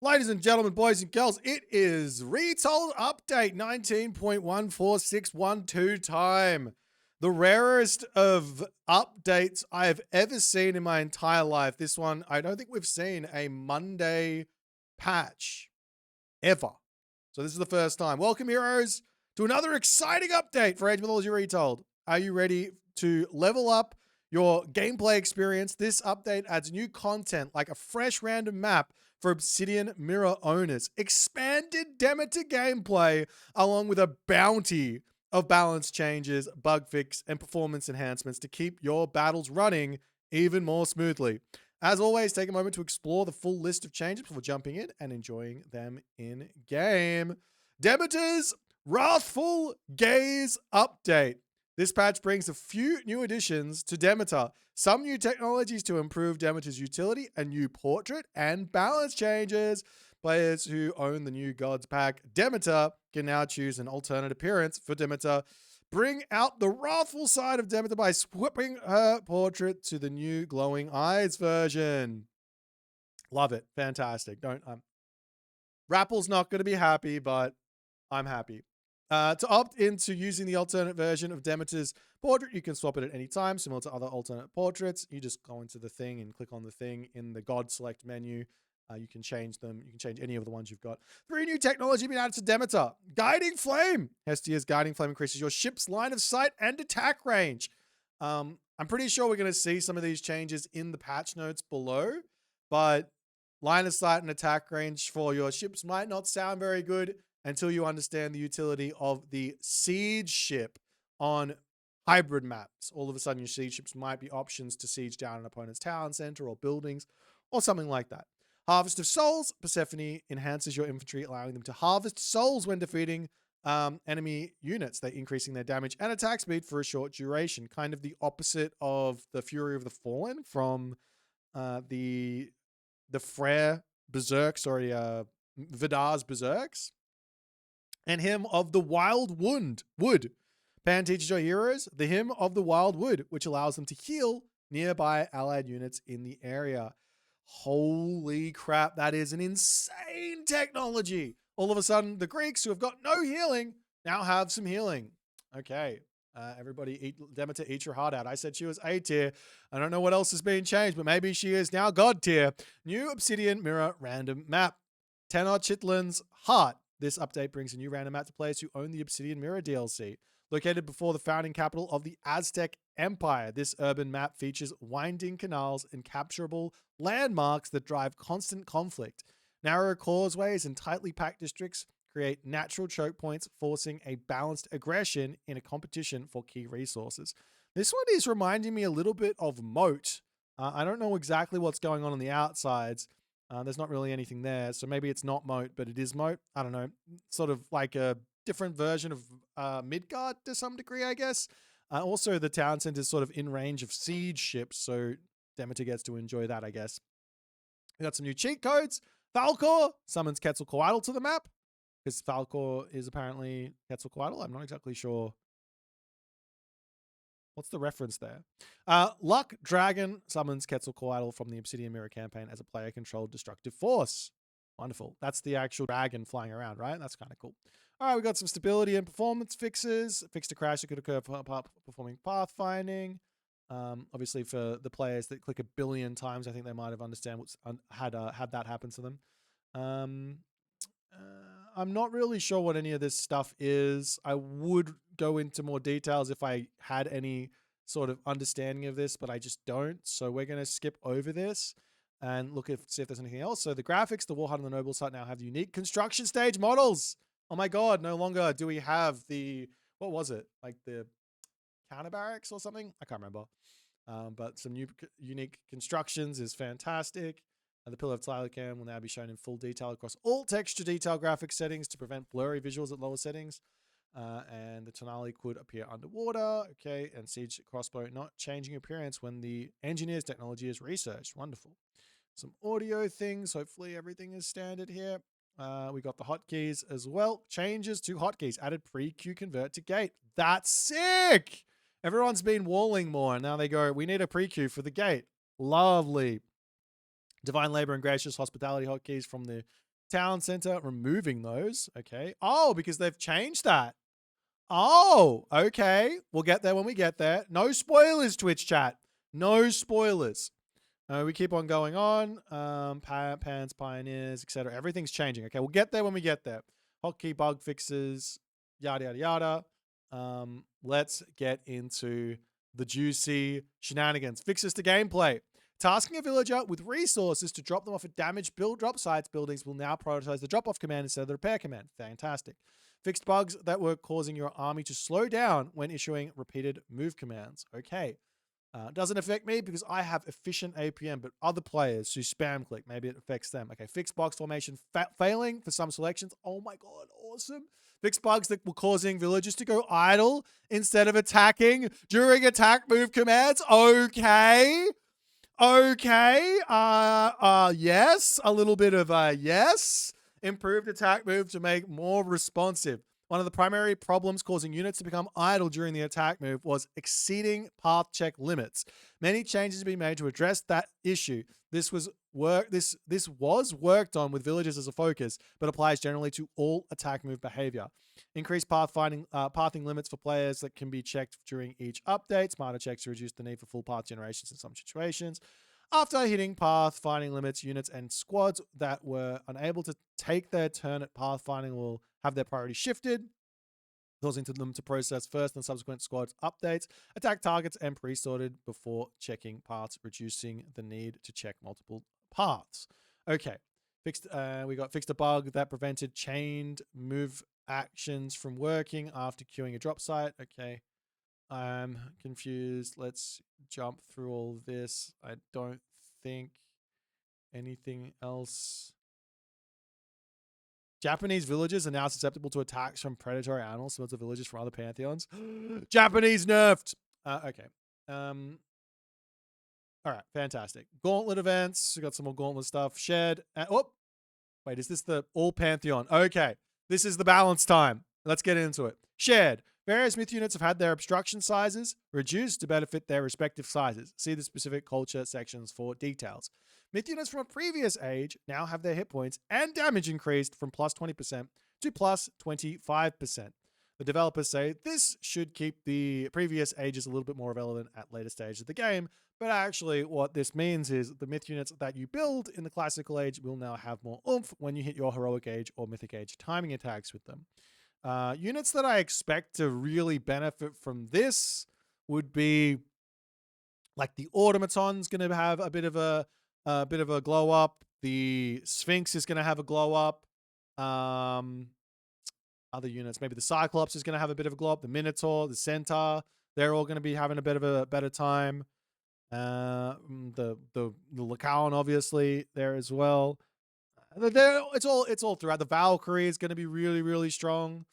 Ladies and gentlemen, boys and girls, it is Retold Update 19.14612 time. The rarest of updates I have ever seen in my entire life. This one, I don't think we've seen a Monday patch ever. So this is the first time. Welcome, heroes, to another exciting update for Age of Mythology Retold. Are you ready to level up your gameplay experience? This update adds new content like a fresh random map for Obsidian Mirror owners, expanded Demeter gameplay, along with a bounty of balance changes, bug fix, and performance enhancements to keep your battles running even more smoothly. As always, take a moment to explore the full list of changes before jumping in and enjoying them in game. Demeter's Wrathful Gaze Update. This patch brings a few new additions to Demeter, some new technologies to improve Demeter's utility, a new portrait, and balance changes. Players who own the new Gods pack Demeter can now choose an alternate appearance for Demeter. Bring out the wrathful side of Demeter by swapping her portrait to the new glowing eyes version. Love it. Fantastic. Don't Rapple's not going to be happy, but I'm happy. To opt into using the alternate version of Demeter's portrait, you can swap it at any time, similar to other alternate portraits. You just go into the thing and click on the thing in the God Select menu. You can change them. You can change any of the ones you've got. 3 new technology being added to Demeter. Guiding Flame. Hestia's Guiding Flame increases your ship's line of sight and attack range. I'm pretty sure we're going to see some of these changes in the patch notes below, but line of sight and attack range for your ships might not sound very good until you understand the utility of the siege ship on hybrid maps. All of a sudden, your siege ships might be options to siege down an opponent's town center or buildings or something like that. Harvest of Souls. Persephone enhances your infantry, allowing them to harvest souls when defeating enemy units. They're increasing their damage and attack speed for a short duration. Kind of the opposite of the Fury of the Fallen from the Freyr Berserks, sorry, Vidar's Berserks. And Hymn of the Wild Wood. Pan teaches your heroes the Hymn of the Wild Wood, which allows them to heal nearby allied units in the area. Holy crap, that is an insane technology. All of a sudden, the Greeks who have got no healing now have some healing. Okay, everybody, Demeter, eat your heart out. I said she was A tier. I don't know what else has been changed, but maybe she is now God tier. New Obsidian Mirror random map. Tenochtitlan's Heart. This update brings a new random map to players who own the Obsidian Mirror DLC. Located before the founding capital of the Aztec Empire, this urban map features winding canals and capturable landmarks that drive constant conflict. Narrow causeways and tightly packed districts create natural choke points, forcing a balanced aggression in a competition for key resources. This one is reminding me a little bit of Moat. I don't know exactly what's going on the outsides. There's not really anything there, so maybe it's not Moat, but it is Moat. I don't know. Sort of like a different version of Midgard to some degree, I guess. Also, the town center is sort of in range of siege ships, so Demeter gets to enjoy that, I guess. We got some new cheat codes. Falcor summons Quetzalcoatl to the map, because Falcor is apparently Quetzalcoatl. I'm not exactly sure. What's the reference there? Luck Dragon summons Quetzalcoatl from the Obsidian Mirror campaign as a player-controlled destructive force. Wonderful. That's the actual dragon flying around, right? That's kind of cool. All right, we got some stability and performance fixes. Fixed a crash that could occur for performing pathfinding. Obviously, for the players that click 1 billion times, I think they might have had that happen to them. I'm not really sure what any of this stuff is. I would go into more details if I had any sort of understanding of this, but I just don't. So we're going to skip over this and see if there's anything else. So the graphics, the Warhut and the Noble site now have unique construction stage models. Oh my God, no longer do we have what was it? Like the counter barracks or something? I can't remember. But some new unique constructions is fantastic. The Pillar of Tlycam will now be shown in full detail across all texture detail graphics settings to prevent blurry visuals at lower settings. And the Tonali could appear underwater. Okay, and Siege Crossbow not changing appearance when the engineer's technology is researched. Wonderful. Some audio things. Hopefully everything is standard here. We got the hotkeys as well. Changes to hotkeys. Added pre-queue convert to gate. That's sick! Everyone's been walling more, and now they go, we need a pre-queue for the gate. Lovely. Divine Labor and Gracious Hospitality hotkeys from the Town center, removing those. Okay. Oh, because they've changed that. Oh, okay. We'll get there when we get there. No spoilers, Twitch chat. No spoilers. We keep on going on. Pans, pioneers, etc. Everything's changing. Okay, we'll get there when we get there. Hotkey bug fixes, yada yada yada. Let's get into the juicy shenanigans. Fixes to gameplay. Tasking a villager with resources to drop them off at damaged drop sites buildings will now prioritize the drop-off command instead of the repair command. Fantastic. Fixed bugs that were causing your army to slow down when issuing repeated move commands. Okay. Doesn't affect me because I have efficient APM, but other players who spam click, maybe it affects them. Okay, fixed box formation failing for some selections. Oh my god, awesome. Fixed bugs that were causing villagers to go idle instead of attacking during attack move commands. Okay. Okay. Yes. A little bit of yes. Improved attack move to make more responsive. One of the primary problems causing units to become idle during the attack move was exceeding path check limits. Many changes have been made to address that issue. This was worked on with villagers as a focus, but applies generally to all attack move behavior. Increased pathing limits for players that can be checked during each update. Smarter checks to reduce the need for full path generations in some situations. After hitting pathfinding limits, units and squads that were unable to take their turn at pathfinding will have their priority shifted, causing them to process first and subsequent squads updates, attack targets, and pre-sorted before checking paths, reducing the need to check multiple paths. Okay, we got fixed a bug that prevented chained move actions from working after queuing a drop site. Okay. I'm confused. Let's jump through all this. I don't think anything else. Japanese villages are now susceptible to attacks from predatory animals, similar to villages from other pantheons. Japanese nerfed. Okay. All right. Fantastic. Gauntlet events. We got some more gauntlet stuff. Shared. Wait, is this the all pantheon? Okay. This is the balance time. Let's get into it. Shared. Various myth units have had their obstruction sizes reduced to better fit their respective sizes. See the specific culture sections for details. Myth units from a previous age now have their hit points and damage increased from plus 20% to plus 25%. The developers say this should keep the previous ages a little bit more relevant at later stages of the game, but actually what this means is the myth units that you build in the classical age will now have more oomph when you hit your heroic age or mythic age timing attacks with them. Units that I expect to really benefit from this would be like the automaton's going to have a bit of a glow up. The Sphinx is going to have a glow up. Other units, maybe the Cyclops is going to have a bit of a glow up. The Minotaur, the Centaur, they're all going to be having a bit of a better time. The Lycaon obviously there as well. It's all throughout. The Valkyrie is going to be really, really strong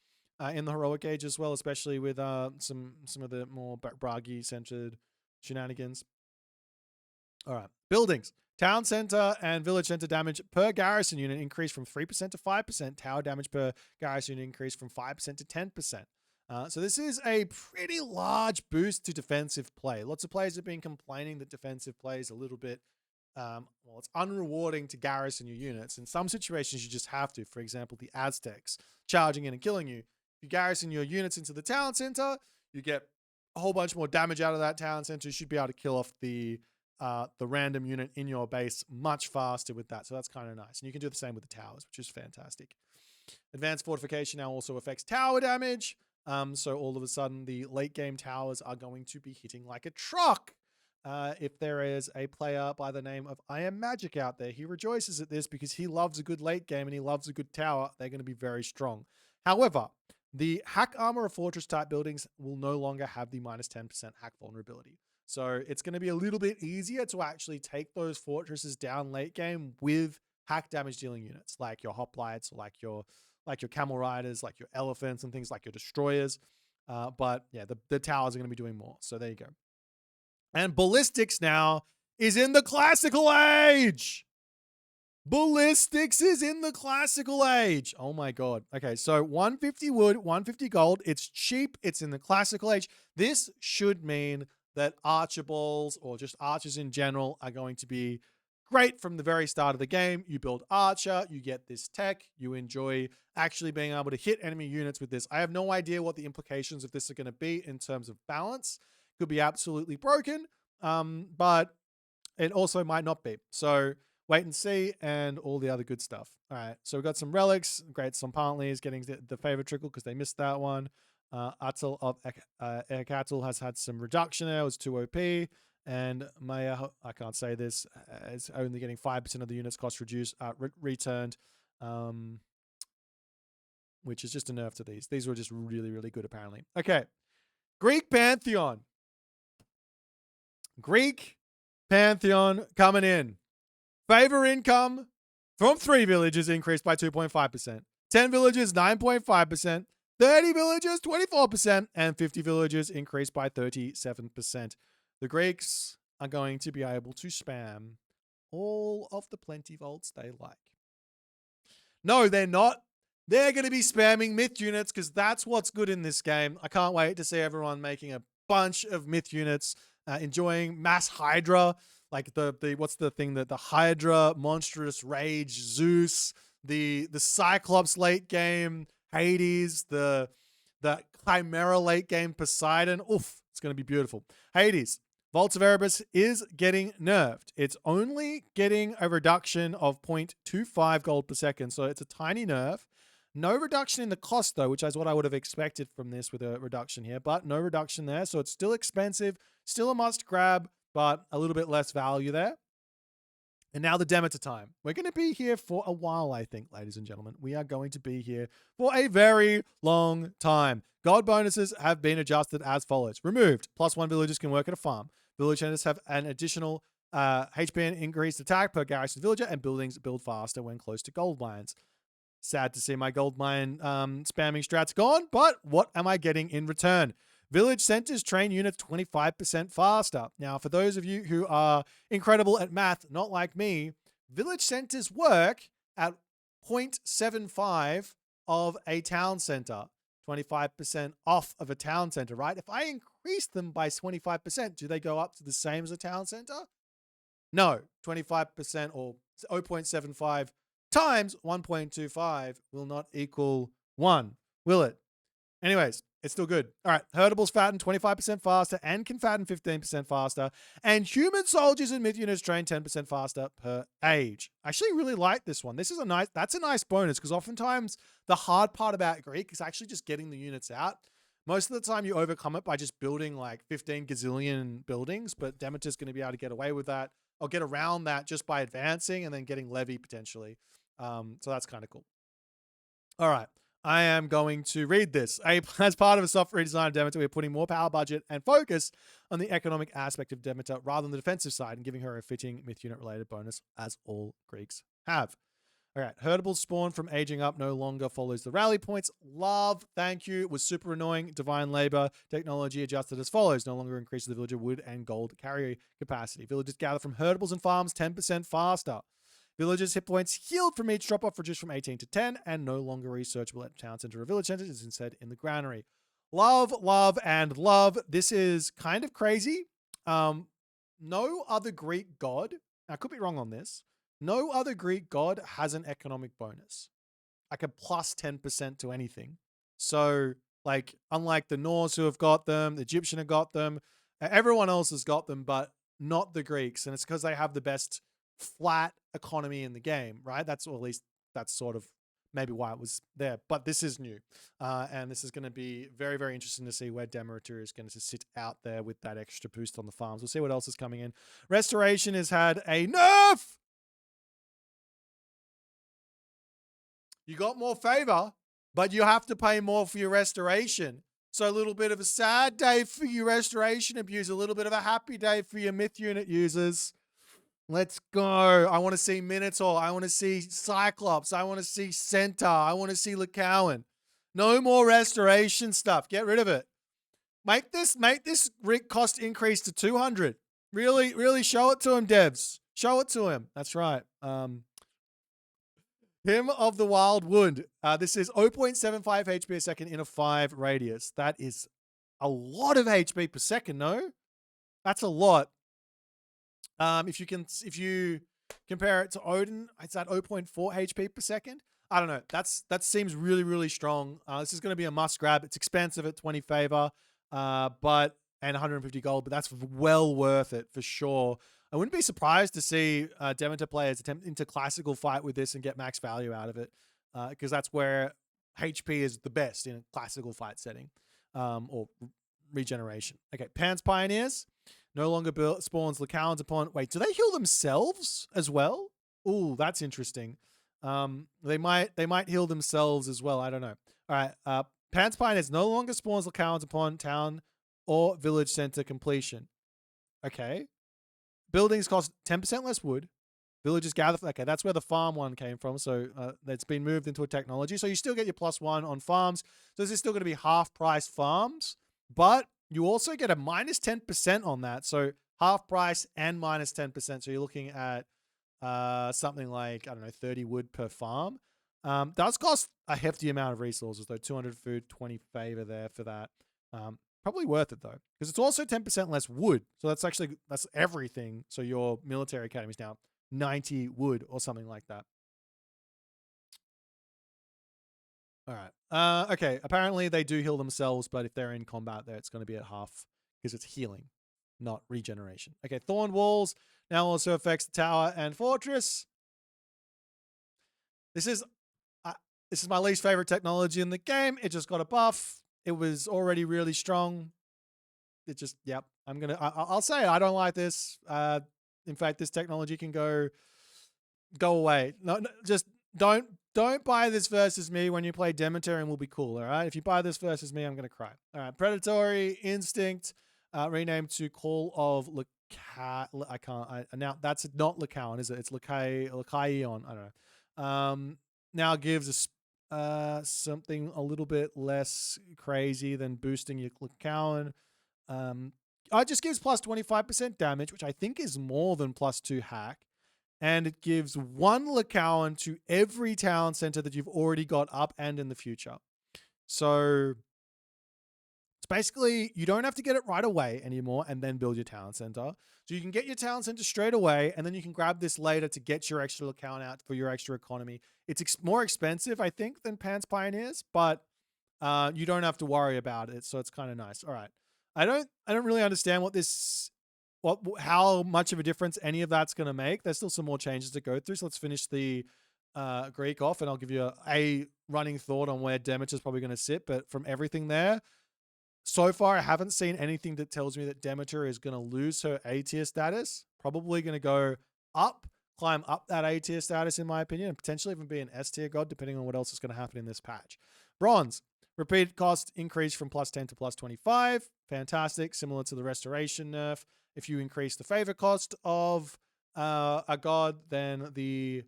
in the heroic age as well, especially with some of the more Bragi centered shenanigans. All right, buildings. Town center and village center damage per garrison unit increased from 3% to 5%. Tower damage per garrison unit increased from 5% to 10%. So this is a pretty large boost to defensive play. Lots of players have been complaining that defensive play is a little bit it's unrewarding to garrison your units. In some situations, you just have to. For example, the Aztecs charging in and killing you. If you garrison your units into the town center, you get a whole bunch more damage out of that town center. You should be able to kill off the random unit in your base much faster with that. So that's kind of nice. And you can do the same with the towers, which is fantastic. Advanced fortification now also affects tower damage. So all of a sudden, the late game towers are going to be hitting like a truck. If there is a player by the name of I Am Magic out there, he rejoices at this because he loves a good late game and he loves a good tower. They're going to be very strong. However, the hack armor of fortress type buildings will no longer have the minus 10% hack vulnerability. So it's going to be a little bit easier to actually take those fortresses down late game with hack damage dealing units like your hoplites, like your camel riders, like your elephants and things like your destroyers. But yeah, the towers are going to be doing more. So there you go. And ballistics now is in the classical age. Ballistics is in the classical age. Oh my God. Okay, so 150 wood, 150 gold. It's cheap. It's in the classical age. This should mean that archer balls or just archers in general are going to be great from the very start of the game. You build Archer, you get this tech, you enjoy actually being able to hit enemy units with this. I have no idea what the implications of this are going to be in terms of balance. Could be absolutely broken, but it also might not be. So wait and see, and all the other good stuff. All right, so we've got some relics. Great, some Partly is getting the favor trickle because they missed that one. Atul of Ekatul has had some reduction there. It was 2 OP. And Maya, I can't say this, is only getting 5% of the units cost reduced, returned, which is just a nerf to these. These were just really, really good, apparently. Okay, Greek Pantheon. Greek Pantheon coming in. Favor income from 3 villages increased by 2.5%. 10 villages, 9.5%. 30 villages, 24%. And 50 villages increased by 37%. The Greeks are going to be able to spam all of the plenty volts they like. No, they're not. They're going to be spamming myth units because that's what's good in this game. I can't wait to see everyone making a bunch of myth units, enjoying mass Hydra, like the what's the thing that the Hydra, Monstrous Rage, Zeus, the Cyclops late game, Hades, the Chimera late game, Poseidon. Oof, it's going to be beautiful. Hades. Vaults of Erebus is getting nerfed. It's only getting a reduction of 0.25 gold per second, so it's a tiny nerf. No reduction in the cost, though, which is what I would have expected from this with a reduction here, but no reduction there, so it's still expensive, still a must grab, but a little bit less value there. And now the Demeter time. We're going to be here for a while, I think, ladies and gentlemen. We are going to be here for a very long time. God bonuses have been adjusted as follows. Removed. +1 villagers can work at a farm. Village centers have an additional HP and increased attack per garrison villager, and buildings build faster when close to gold mines. Sad to see my gold mine spamming strats gone, but what am I getting in return? Village centers train units 25% faster. Now, for those of you who are incredible at math, not like me, village centers work at 0.75 of a town center. 25% off of a town center, right? If I increase them by 25%, do they go up to the same as a town center? No, 25% or 0.75 times 1.25 will not equal 1, will it? Anyways, it's still good. All right, herdables fatten 25% faster and can fatten 15% faster. And human soldiers and myth units train 10% faster per age. I actually really like this one. This is that's a nice bonus because oftentimes the hard part about Greek is actually just getting the units out. Most of the time you overcome it by just building like 15 gazillion buildings, but Demeter's going to be able to get away with that or get around that just by advancing and then getting levy potentially. So that's kind of cool. All right. I am going to read this. As part of a soft redesign of Demeter, we're putting more power budget and focus on the economic aspect of Demeter rather than the defensive side and giving her a fitting myth unit related bonus, as all Greeks have. All right, herdable spawn from aging up no longer follows the rally points. Love, thank you. It was super annoying. Divine labor technology adjusted as follows. No longer increases the villager wood and gold carry capacity. Villagers gather from herdables and farms 10% faster. Villagers' hit points healed from each drop-off reduced from 18 to 10 and no longer researchable at town center or village center. It is instead in the granary. Love, love, and love. This is kind of crazy. No other Greek god, I could be wrong on this, no other Greek god has an economic bonus. Like a plus 10% to anything. So, like, unlike the Norse who have got them, the Egyptian have got them, everyone else has got them, but not the Greeks. And it's because they have the best flat economy in the game, right? That's, or at least that's sort of maybe why it was there. But this is new. And this is going to be very, very interesting to see where Demeter is going to sit out there with that extra boost on the farms. We'll see what else is coming in. Restoration has had a nerf. You got more favor, but you have to pay more for your restoration. So a little bit of a sad day for your restoration abuse, a little bit of a happy day for your myth unit users. Let's go. I want to see Minotaur. I want to see Cyclops. I want to see Centaur. I want to see Lycaon. No more restoration stuff. Get rid of it. Make this cost increase to 200. Really show it to him, devs. Show it to him. That's right. Hymn of the Wild Wound. This is 0.75 HP a second in a 5 radius. That is a lot of HP per second, no? That's a lot. If you Compare it to Odin, it's at 0.4 HP per second. I don't know. That seems really, really strong. This is going to be a must grab. It's expensive at 20 favor, but and 150 gold, but that's well worth it for sure. I wouldn't be surprised to see Demeter players attempt into classical fight with this and get max value out of it, because that's where HP is the best in a classical fight setting, or regeneration. Okay, Pants Pioneers no longer spawns Lycans upon. Wait, do they heal themselves as well? Ooh, that's interesting. They might heal themselves as well. I don't know. All right. Pants Pioneers no longer spawns Lycans upon town or village center completion. Okay. Buildings cost 10% less wood. Villages gather. Okay, that's where the farm one came from. So that's been moved into a technology. So you still get your +1 on farms. So this is still going to be half price farms, but you also get a minus 10% on that. So half price and minus 10%. So you're looking at something like, I don't know, 30 wood per farm. Does cost a hefty amount of resources though. 200 food, 20 favor there for that. Probably worth it though, because it's also 10% less wood. So that's everything. So your military academy is now 90 wood or something like that. All right. Okay. Apparently they do heal themselves, but if they're in combat there, it's going to be at half because it's healing, not regeneration. Okay. Thorn Walls now also affects the tower and fortress. This is my least favorite technology in the game. It just got a buff. It was already really strong. It just, yep. I'll say I don't like this. In fact, this technology can go away. No, just don't buy this versus me when you play Demeter, and we'll be cool. All right. If you buy this versus me, I'm gonna cry. All right. Predatory Instinct, renamed to Call of I can't. Now that's not Lycaon, is it? It's Lycaon. I don't know. Now gives something a little bit less crazy than boosting your Lycaon. It just gives plus 25% damage, which I think is more than +2 hack. And it gives 1 Lycaon to every town center that you've already got up and in the future. So it's basically, you don't have to get it right away anymore and then build your town center. So you can get your town center straight away, and then you can grab this later to get your extra Lycaon out for your extra economy. It's more expensive, I think, than Pants Pioneers, but you don't have to worry about it. So it's kind of nice. All right. I don't really understand how much of a difference any of that's going to make. There's still some more changes to go through. So let's finish the Greek off, and I'll give you a running thought on where Demeter's probably going to sit. But from everything there, so far, I haven't seen anything that tells me that Demeter is going to lose her A tier status. Probably going to go up, climb up that A tier status, in my opinion, and potentially even be an S tier god, depending on what else is going to happen in this patch. Bronze. Repeat cost increase from +10 to +25. Fantastic. Similar to the restoration nerf. If you increase the favor cost of a god, then the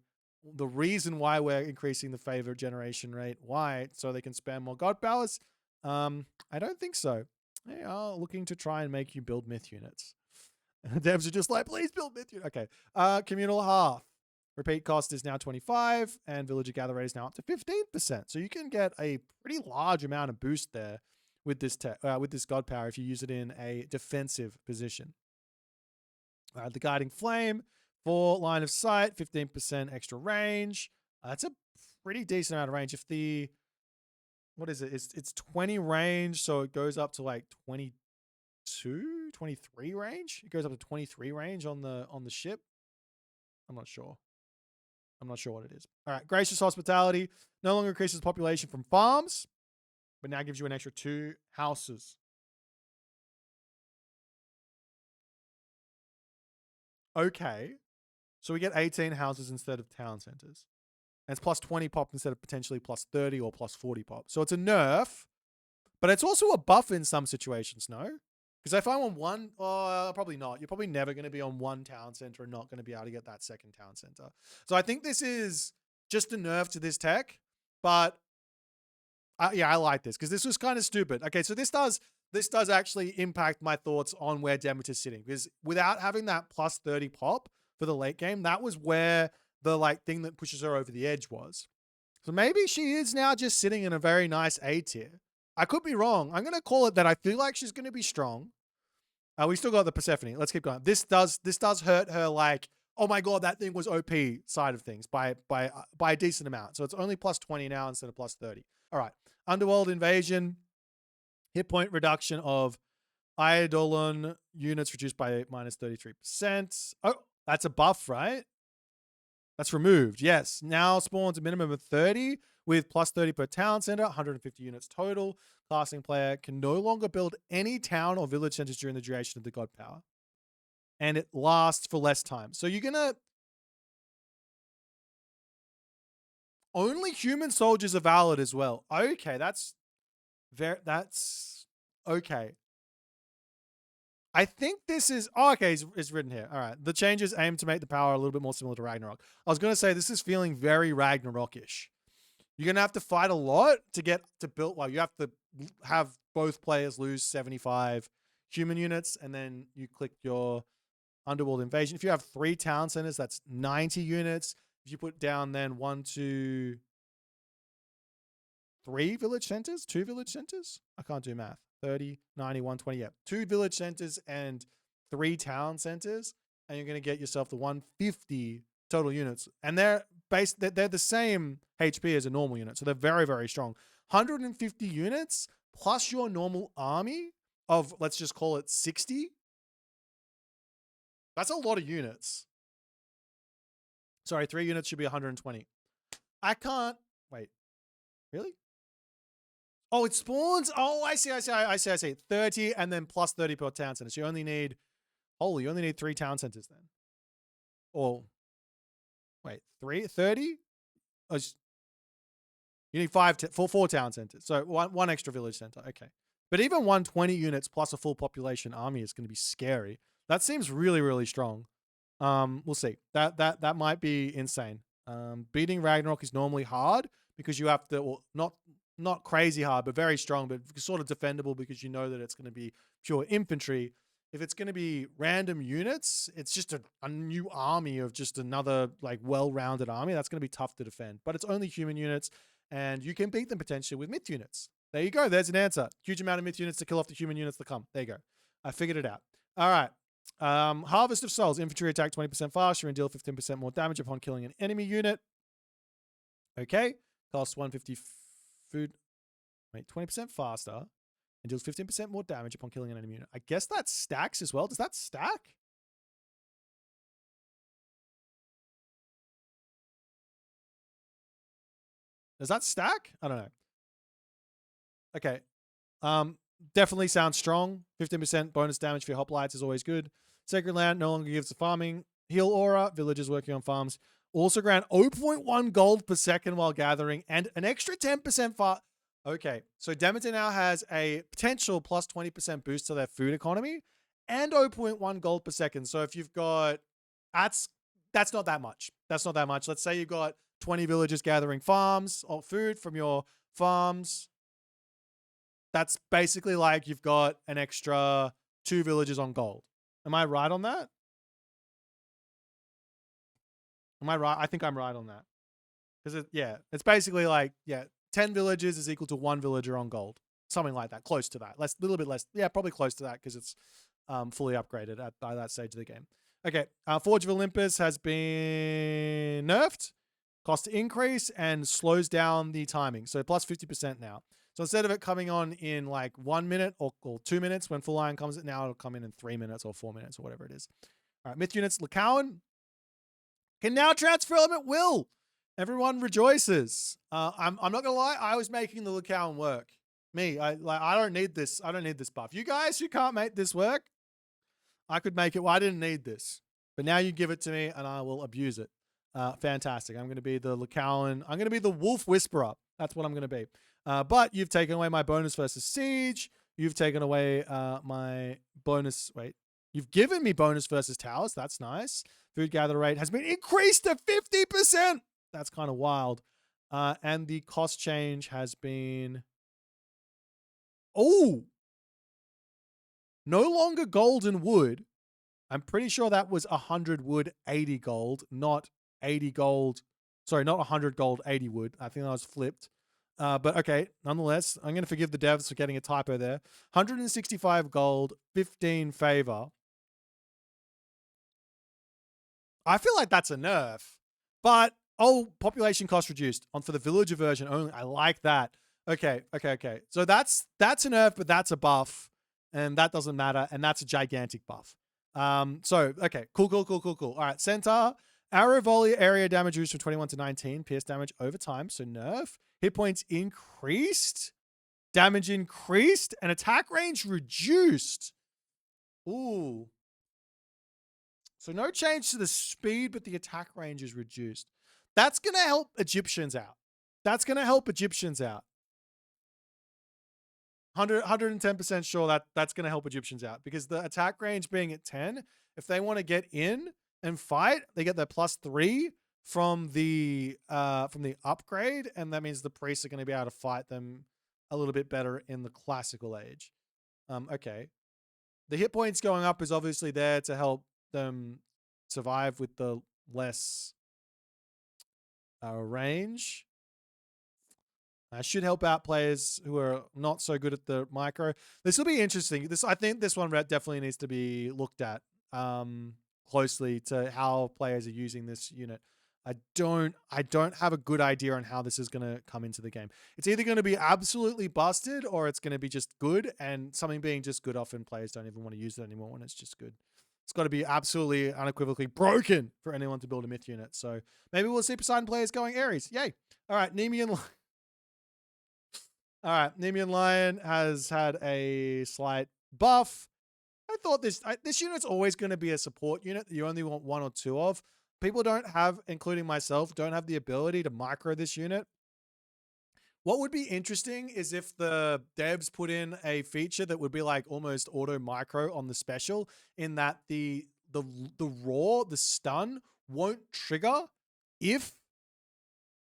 reason why we're increasing the favor generation rate, why? So they can spam more god powers? I don't think so. They are looking to try and make you build myth units. Devs are just like, please build myth units. Okay. Communal half. Repeat cost is now 25, and villager gather rate is now up to 15%. So you can get a pretty large amount of boost there with this god power if you use it in a defensive position. The guiding flame for line of sight, 15% extra range. That's a pretty decent amount of range. If the what is it? It's 20 range, so it goes up to like 22, 23 range. It goes up to 23 range on the ship. I'm not sure what it is. All right, gracious hospitality no longer increases population from farms, but now gives you an extra 2 houses. Okay, so we get 18 houses instead of town centers. And it's plus 20 pop instead of potentially plus 30 or plus 40 pop. So it's a nerf, but it's also a buff in some situations, no? Because if I'm on one, probably not. You're probably never going to be on one town center and not going to be able to get that second town center. So I think this is just a nerf to this tech, but yeah, I like this because this was kind of stupid. Okay, so this does actually impact my thoughts on where Demeter's sitting, because without having that plus 30 pop for the late game, that was where the like thing that pushes her over the edge was. So maybe she is now just sitting in a very nice A tier. I could be wrong. I'm going to call it that I feel like she's going to be strong. We still got the Persephone. Let's keep going. This does hurt her like oh my god, that thing was OP side of things by a decent amount. So it's only plus 20 now instead of plus 30. All right. Underworld Invasion, hit point reduction of Eidolon units reduced by minus 33%. Oh, that's a buff, right? That's removed. Yes. Now spawns a minimum of 30 with plus 30 per town center, 150 units total. Casting player can no longer build any town or village centers during the duration of the god power. And it lasts for less time. So you're going to... Only human soldiers are valid as well. Okay, that's okay. I think this is... Oh, okay, it's written here. All right. The changes aim to make the power a little bit more similar to Ragnarok. I was going to say this is feeling very Ragnarok-ish. You're going to have to fight a lot to get to build... Well, you have to have both players lose 75 human units, and then you click your Underworld Invasion. If you have 3 town centers, that's 90 units. If you put down then 1, 2, 3 village centers, 2 village centers. I can't do math. 30, 90, 120. Yeah, 2 village centers and 3 town centers, and you're going to get yourself the 150 total units. And they're the same HP as a normal unit, so they're very, very strong. 150 units plus your normal army of, let's just call it 60. That's a lot of units. Sorry, 3 units should be 120. I can't... Wait. Really? Oh, it spawns? Oh, I see. 30 and then plus 30 per town center. So you only need... Holy, you only need 3 town centers then. Or... Wait, 30? Oh, you need 4 town centers. So one extra village center. Okay. But even 120 units plus a full population army is going to be scary. That seems really, really strong. We'll see. That might be insane. Beating Ragnarok is normally hard because you have to, well, not crazy hard, but very strong, but sort of defendable because you know that it's going to be pure infantry. If it's going to be random units, it's just a new army of just another like well-rounded army. That's going to be tough to defend, but it's only human units and you can beat them potentially with myth units. There you go. There's an answer. Huge amount of myth units to kill off the human units to come. There you go. I figured it out. All right. Harvest of Souls. Infantry attack 20% faster and deal 15% more damage upon killing an enemy unit. Okay. Costs 150 food. Wait, 20% faster and deals 15% more damage upon killing an enemy unit. I guess that stacks as well. Does that stack? Does that stack? I don't know. Okay. Definitely sounds strong. 15% bonus damage for your hoplites is always good. Sacred Land no longer gives the farming. Heal aura. Villagers working on farms. Also grant 0.1 gold per second while gathering and an extra 10% far. Okay, so Demeter now has a potential plus 20% boost to their food economy and 0.1 gold per second. So if you've got... That's not that much. That's not that much. Let's say you've got 20 villagers gathering farms or food from your farms. That's basically like you've got an extra 2 villagers on gold. Am I right on that? Am I right? I think I'm right on that. Because it's basically like, 10 villagers is equal to 1 villager on gold. Something like that. Close to that. A little bit less. Yeah, probably close to that because it's fully upgraded by that stage of the game. Okay. Forge of Olympus has been nerfed. Cost increase and slows down the timing. So plus 50% now. So instead of it coming on in like 1 minute or 2 minutes when full iron comes, now it'll come in 3 minutes or 4 minutes or whatever it is. All right. Myth units. Lycaon can now transfer element will. Everyone rejoices. I'm not gonna lie. I was making the Lycaon work. I don't need this. I don't need this buff. You guys who can't make this work, I could make it. Well, I didn't need this, but now you give it to me, and I will abuse it. Fantastic. I'm gonna be the Lycaon. I'm gonna be the Wolf Whisperer. That's what I'm gonna be. But you've taken away my bonus versus siege. You've taken away my bonus. Wait. You've given me bonus versus towers. That's nice. Food gather rate has been increased to 50%. That's kind of wild. And the cost change has been... Oh! No longer gold and wood. I'm pretty sure that was 100 wood, 80 gold, not 80 gold. Sorry, not 100 gold, 80 wood. I think that was flipped. But okay, nonetheless, I'm going to forgive the devs for getting a typo there. 165 gold, 15 favor. I feel like that's a nerf. But, oh, population cost reduced for the villager version only. I like that. Okay. So that's a nerf, but that's a buff. And that doesn't matter. And that's a gigantic buff. So, okay. Cool. All right. Centaur. Arrow volley area damage reduced from 21 to 19. Pierce damage over time. So nerf. Hit points increased. Damage increased. And attack range reduced. Ooh. So no change to the speed, but the attack range is reduced. That's going to help Egyptians out. 110% sure that that's going to help Egyptians out because the attack range being at 10, if they want to get in and fight, they get their +3 from the upgrade, and that means the priests are going to be able to fight them a little bit better in the classical age. Okay. The hit points going up is obviously there to help them survive with the less range. Should help out players who are not so good at the micro. This will be interesting. I think this one definitely needs to be looked at closely to how players are using this unit. I don't have a good idea on how this is going to come into the game. It's either going to be absolutely busted or it's going to be just good, and something being just good, often players don't even want to use it anymore when it's just good. It's got to be absolutely unequivocally broken for anyone to build a myth unit. So maybe we'll see Poseidon players going Ares. Yay. All right, Nemean Lion has had a slight buff. I thought this unit's always going to be a support unit that you only want 1 or 2 of. People don't have, including myself, don't have the ability to micro this unit. What would be interesting is if the devs put in a feature that would be like almost auto micro on the special, in that the stun won't trigger if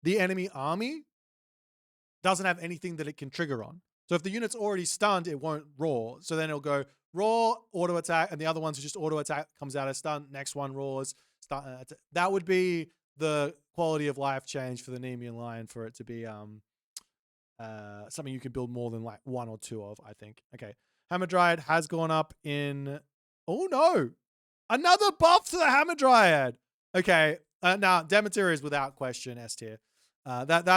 the enemy army doesn't have anything that it can trigger on. So if the unit's already stunned, it won't roar. So then it'll go roar, auto attack, and the other ones are just auto attack, comes out of stun, next one roars. That would be the quality of life change for the Nemean Lion, for it to be something you could build more than like 1 or 2 of, I think. Okay. Hamadryad has gone up in... Oh no! Another buff to the Hamadryad! Okay. Now, Demeter is without question S tier. That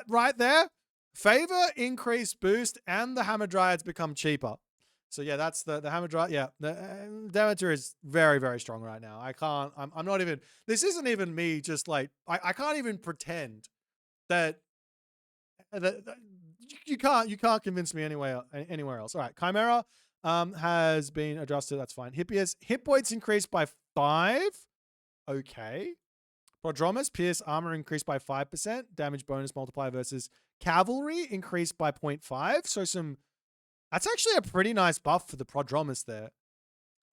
right there, favor, increase, boost, and the Hamadryads become cheaper. So yeah, that's the Hamadryad. Yeah, the Demeter is very, very strong right now. I'm not even, this isn't even me just like, I can't even pretend that you can't convince me anywhere else. All right, Chimera has been adjusted. That's fine. Hippias, hit points increased by 5. Okay. Prodromus, pierce armor increased by 5%. Damage bonus multiplier versus cavalry increased by 0.5. So that's actually a pretty nice buff for the Prodromus there.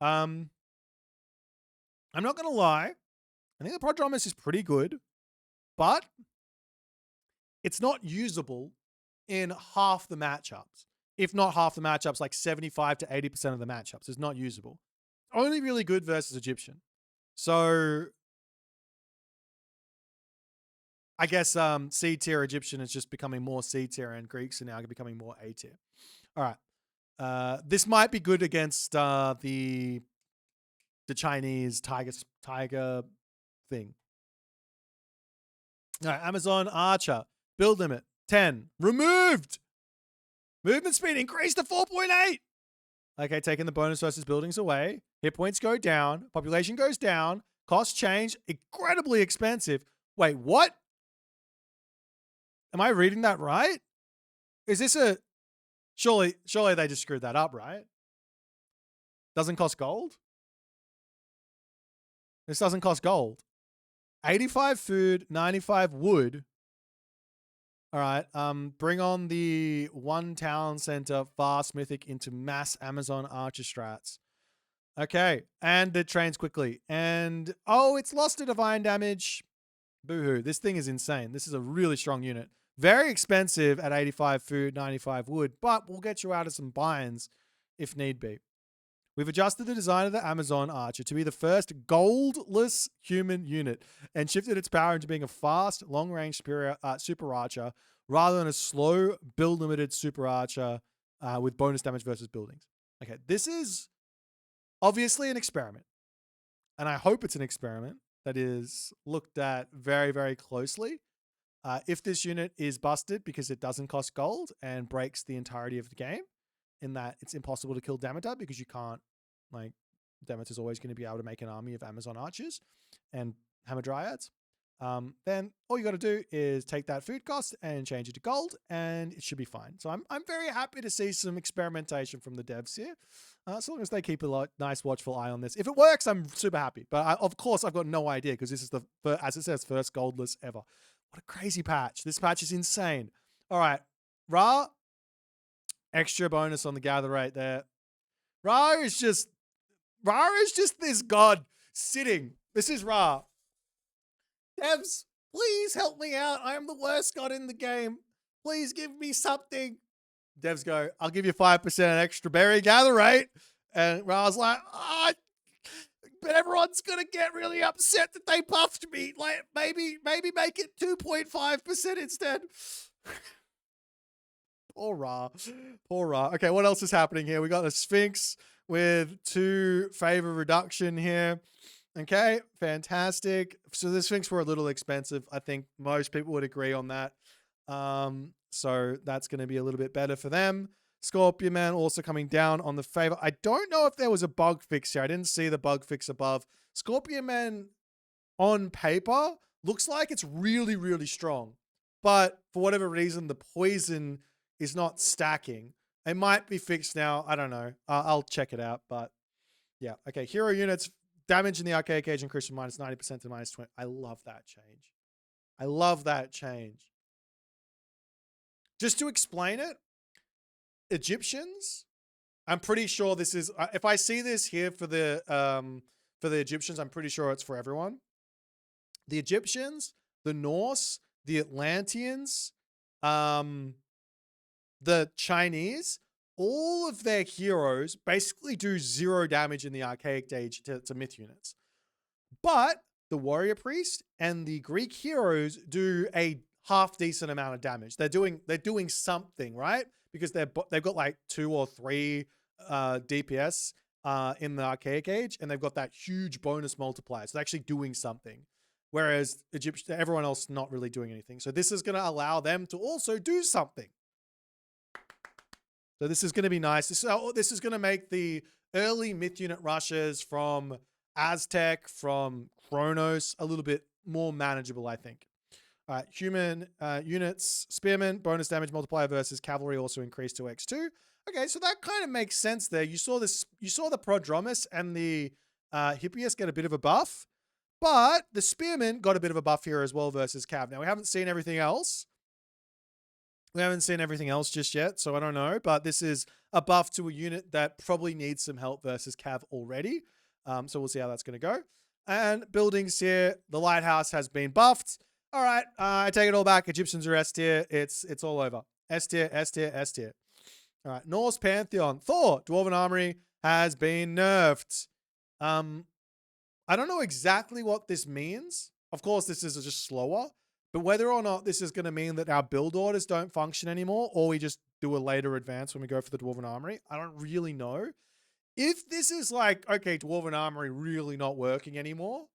I'm not going to lie. I think the Prodromus is pretty good, but it's not usable in half the matchups. If not half the matchups, like 75 to 80% of the matchups is not usable. Only really good versus Egyptian. So I guess C tier Egyptian is just becoming more C tier, and Greeks are now becoming more A tier. All right. This might be good against the Chinese tiger thing. All right, Amazon Archer. Build limit 10. Removed. Movement speed increased to 4.8. Okay, taking the bonus versus buildings away. Hit points go down. Population goes down. Cost change. Incredibly expensive. Wait, what? Am I reading that right? Is this a... Surely they just screwed that up, right? Doesn't cost gold? This doesn't cost gold. 85 food, 95 wood. All right. Bring on the 1 town center fast mythic into mass Amazon Archer strats. Okay. And it trains quickly. And, oh, it's lost to divine damage. Boo-hoo. This thing is insane. This is a really strong unit. Very expensive at 85 food, 95 wood, but we'll get you out of some binds if need be. We've adjusted the design of the Amazon Archer to be the first goldless human unit and shifted its power into being a fast, long-range super archer rather than a slow, build-limited super archer with bonus damage versus buildings. Okay, this is obviously an experiment. And I hope it's an experiment that is looked at very, very closely. If this unit is busted because it doesn't cost gold and breaks the entirety of the game, in that it's impossible to kill Demeter because you can't, like, Demeter's always going to be able to make an army of Amazon archers and Hammer Dryads. Then all you got to do is take that food cost and change it to gold, and it should be fine. So I'm very happy to see some experimentation from the devs here, so long as they keep a nice watchful eye on this. If it works, I'm super happy. But of course, I've got no idea because this is as it says, first goldless ever. What a crazy patch! This patch is insane. All right, Ra, extra bonus on the gather rate there. Ra is just this god sitting. This is Ra. Devs, please help me out. I am the worst god in the game. Please give me something. Devs go, I'll give you 5% extra berry gather rate. And Ra's like, but everyone's going to get really upset that they buffed me. Like, maybe make it 2.5% instead. Poor Ra. Poor Ra. Okay, what else is happening here? We got a Sphinx with 2 favor reduction here. Okay, fantastic. So the Sphinx were a little expensive. I think most people would agree on that. So that's going to be a little bit better for them. Scorpion Man also coming down on the favor. I don't know if there was a bug fix here. I didn't see the bug fix above. Scorpion Man on paper looks like it's really, really strong. But for whatever reason, the poison is not stacking. It might be fixed now. I don't know. I'll check it out. But yeah. Okay, hero units. Damage in the archaic cage increased from minus 90% to minus 20. I love that change. I love that change. Just to explain it, Egyptians, I'm pretty sure this is, if I see this here for the Egyptians, I'm pretty sure it's for everyone. The Egyptians, the Norse, the Atlanteans, the Chinese, all of their heroes basically do 0 damage in the archaic age to myth units. But the warrior priest and the Greek heroes do a half decent amount of damage. They're doing something, right? Because they've got like 2 or 3 DPS in the archaic age, and they've got that huge bonus multiplier. So they're actually doing something. Whereas everyone else not really doing anything. So this is going to allow them to also do something. So this is going to be nice. This is going to make the early myth unit rushes from Aztec, from Chronos, a little bit more manageable, I think. All right, human units, Spearman, bonus damage multiplier versus cavalry also increased to X2. Okay, so that kind of makes sense there. You saw the Prodromus and the Hippias get a bit of a buff, but the Spearman got a bit of a buff here as well versus Cav. Now, we haven't seen everything else. We haven't seen everything else just yet, so I don't know. But this is a buff to a unit that probably needs some help versus Cav already. So we'll see how that's going to go. And buildings here, the lighthouse has been buffed. All right, I take it all back. Egyptians are S tier. It's all over. S tier, S tier, S tier. All right, Norse Pantheon. Thor, Dwarven Armory has been nerfed. I don't know exactly what this means. Of course, this is just slower. But whether or not this is going to mean that our build orders don't function anymore, or we just do a later advance when we go for the Dwarven Armory, I don't really know. If this is like, okay, Dwarven Armory really not working anymore,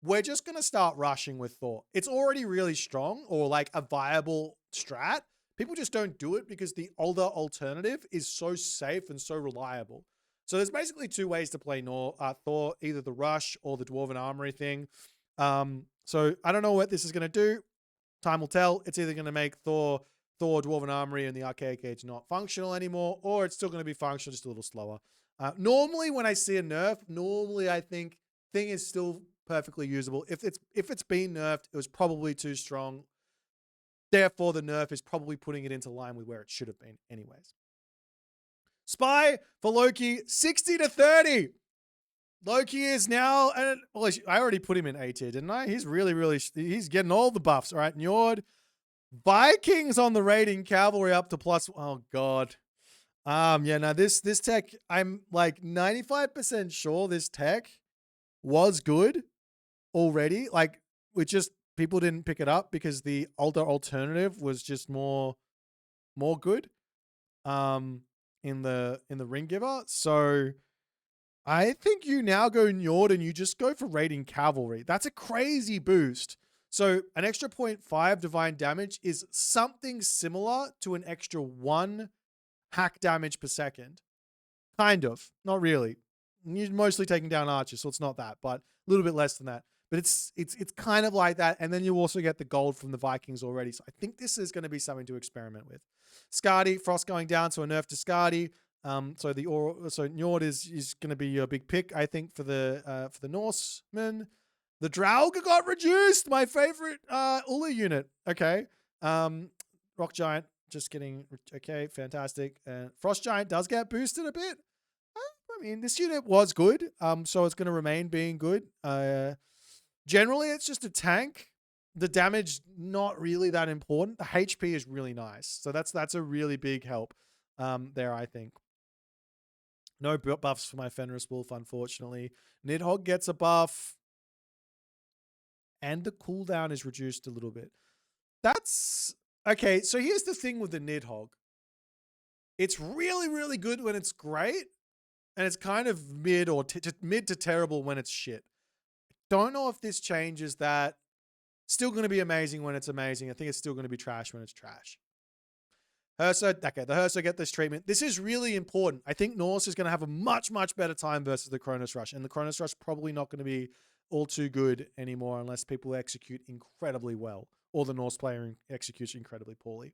we're just going to start rushing with Thor. It's already really strong, or like a viable strat. People just don't do it because the older alternative is so safe and so reliable. So there's basically 2 ways to play Thor, either the rush or the Dwarven Armory thing. So I don't know what this is going to do. Time will tell. It's either going to make Thor, Dwarven Armory, and the Archaic Age not functional anymore, or it's still going to be functional, just a little slower. Normally, when I see a nerf, I think thing is still perfectly usable. If it's been nerfed, it was probably too strong. Therefore, the nerf is probably putting it into line with where it should have been anyways. Spy for Loki, 60-30. Loki is now, well, I already put him in A tier, didn't I? He's he's getting all the buffs. All right, Njord. Vikings on the raiding, cavalry up to plus, oh God. Yeah, now this tech, I'm like 95% sure this tech was good already. Like, people didn't pick it up because the older alternative was just more good in the ring giver. So I think you now go Njord and you just go for raiding cavalry. That's a crazy boost. So an extra 0.5 divine damage is something similar to an extra 1 hack damage per second. Kind of. Not really. You're mostly taking down archers, so it's not that, but a little bit less than that. But it's kind of like that. And then you also get the gold from the Vikings already. So I think this is going to be something to experiment with. Skadi, Frost going down, so a nerf to Skadi. So Njord is going to be your big pick, I think, for the Norsemen. The Draugr got reduced. My favorite Ula unit. Okay. Rock Giant just getting okay, fantastic. Frost Giant does get boosted a bit. I mean, this unit was good. So it's going to remain being good. Generally, it's just a tank. The damage not really that important. The HP is really nice. So that's a really big help there, I think. No buffs for my Fenris Wolf, unfortunately. Nidhogg gets a buff. And the cooldown is reduced a little bit. That's... Okay, so here's the thing with the Nidhogg. It's really, really good when it's great. And it's kind of mid or mid to terrible when it's shit. Don't know if this changes that. Still going to be amazing when it's amazing. I think it's still going to be trash when it's trash. Hersa, okay, the Hersa get this treatment. This is really important. I think Norse is going to have a much, much better time versus the Cronus Rush. And the Cronus Rush probably not going to be all too good anymore unless people execute incredibly well. Or the Norse player executes incredibly poorly.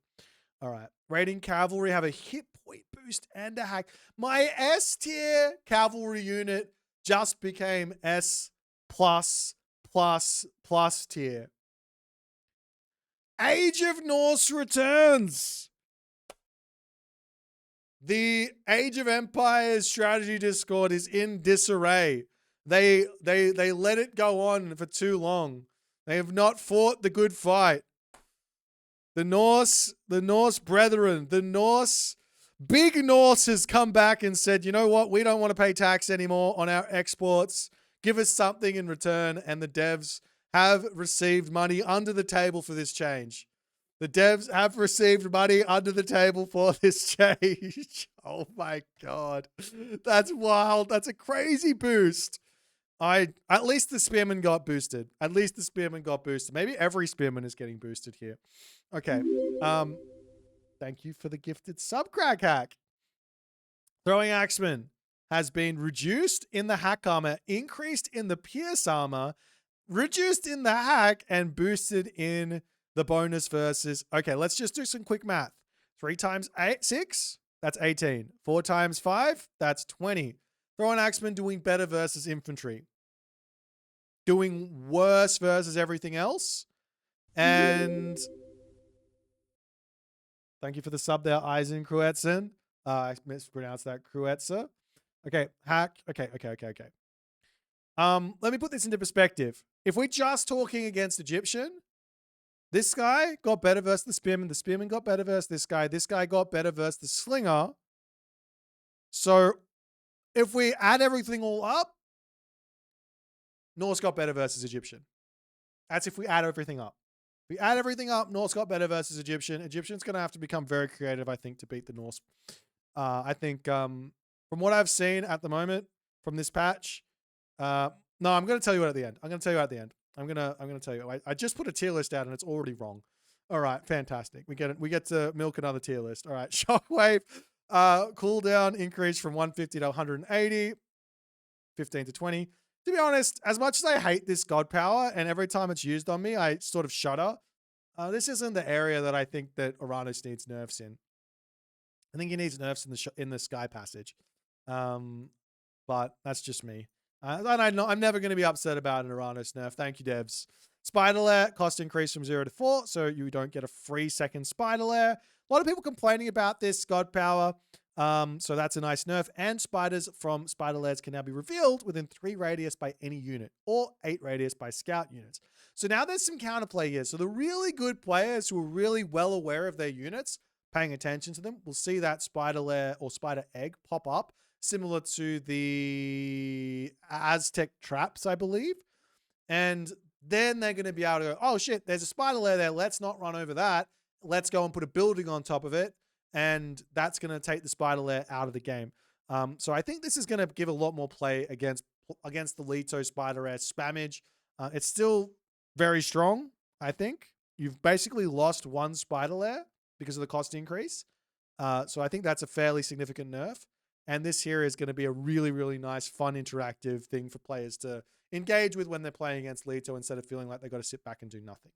All right. Raiding Cavalry have a hit point boost and a hack. My S tier cavalry unit just became S plus tier. Age of Norse returns. The Age of Empires strategy Discord is in disarray. They let it go on for too long. They have not fought the good fight. The Norse brethren, Big Norse has come back and said, you know what? We don't want to pay tax anymore on our exports. Give us something in return. And the devs have received money under the table for this change. The devs have received money under the table for this change. Oh my God. That's wild. That's a crazy boost. At least the Spearman got boosted. Maybe every Spearman is getting boosted here. Okay. Thank you for the gifted sub, Crack Hack. Throwing Axeman has been reduced in the hack armor, increased in the pierce armor, reduced in the hack, and boosted in the bonus versus. Okay, let's just do some quick math. 3 times 6, that's 18. 4 times 5, that's 20. Throwing Axeman doing better versus infantry. Doing worse versus everything else. And thank you for the sub there, Eisen Kruetsen. I mispronounced that, Kruetzer. Okay, hack. Okay. Let me put this into perspective. If we're just talking against Egyptian, this guy got better versus the Spearman got better versus this guy got better versus the Slinger. So if we add everything all up, Norse got better versus Egyptian. That's if we add everything up. If we add everything up, Norse got better versus Egyptian. Egyptian's going to have to become very creative, I think, to beat the Norse. I think from what I've seen at the moment from this patch, no, I'm going to tell you at the end. I'm going to tell you. I just put a tier list out and it's already wrong. All right, fantastic. We get to milk another tier list. All right, Shockwave cooldown increase from 150 to 180, 15 to 20. To be honest, as much as I hate this god power and every time it's used on me, I sort of shudder. This isn't the area that I think that Uranus needs nerfs in. I think he needs nerfs in the Sky Passage. But that's just me. I'm never going to be upset about an Uranus nerf. Thank you, devs. Spider Lair, cost increase from 0 to 4, so you don't get a free second Spider Lair. A lot of people complaining about this god power. So that's a nice nerf. And spiders from Spider Lairs can now be revealed within 3 radius by any unit, or 8 radius by scout units. So now there's some counterplay here. So the really good players who are really well aware of their units, paying attention to them, will see that Spider Lair or Spider Egg pop up, similar to the Aztec traps, I believe. And then they're going to be able to go, oh shit, there's a Spider Lair there. Let's not run over that. Let's go and put a building on top of it. And that's going to take the Spider Lair out of the game. So I think this is going to give a lot more play against the Leto Spider Air spammage. It's still very strong, I think. You've basically lost one Spider Lair because of the cost increase. So I think that's a fairly significant nerf. And this here is going to be a really, really nice, fun, interactive thing for players to engage with when they're playing against Leto instead of feeling like they've got to sit back and do nothing.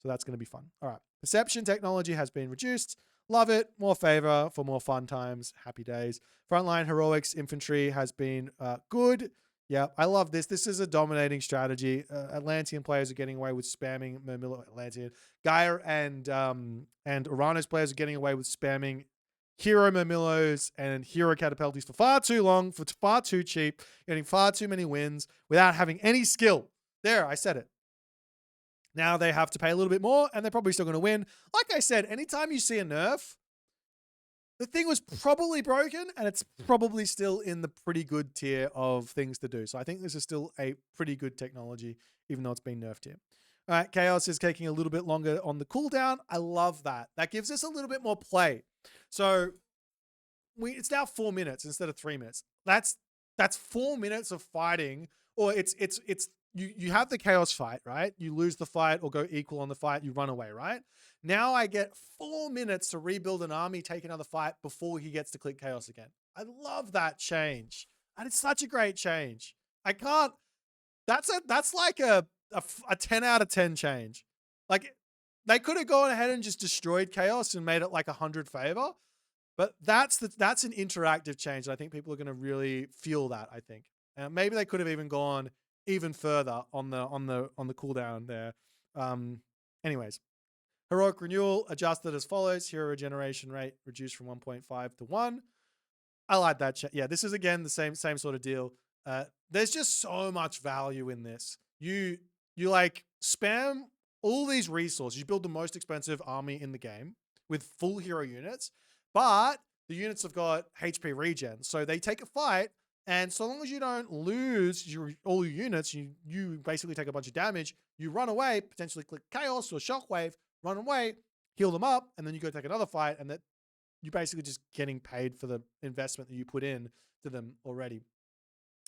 So that's going to be fun. All right. Perception technology has been reduced. Love it. More favor for more fun times. Happy days. Frontline heroics infantry has been good. Yeah, I love this. This is a dominating strategy. Atlantean players are getting away with spamming Atlantean. Gaia and Uranus players are getting away with spamming Hero Murmillos and Hero Catapultis for far too long, for far too cheap, getting far too many wins without having any skill. There, I said it. Now they have to pay a little bit more, and they're probably still going to win. Like I said, anytime you see a nerf, the thing was probably broken, and it's probably still in the pretty good tier of things to do. So I think this is still a pretty good technology, even though it's been nerfed here. All right, Chaos is taking a little bit longer on the cooldown. I love that. That gives us a little bit more play. So it's now 4 minutes instead of 3 minutes. That's 4 minutes of fighting, or it's you have the chaos fight, right? You lose the fight or go equal on the fight, you run away, right? Now I get 4 minutes to rebuild an army, take another fight before he gets to click chaos again. I love that change. And it's such a great change. I can't, that's like a 10 out of 10 change. Like they could have gone ahead and just destroyed chaos and made it like 100 favor. But that's an interactive change. I think people are going to really feel that, I think. And maybe they could have even gone even further on the cooldown there. Anyways, heroic renewal adjusted as follows: hero regeneration rate reduced from 1.5 to 1. I like that. Yeah, this is again the same sort of deal. There's just so much value in this. You like spam all these resources. You build the most expensive army in the game with full hero units, but the units have got HP regen, so they take a fight. And so long as you don't lose all your units, you basically take a bunch of damage, you run away, potentially click Chaos or Shockwave, run away, heal them up, and then you go take another fight, and that you're basically just getting paid for the investment that you put in to them already.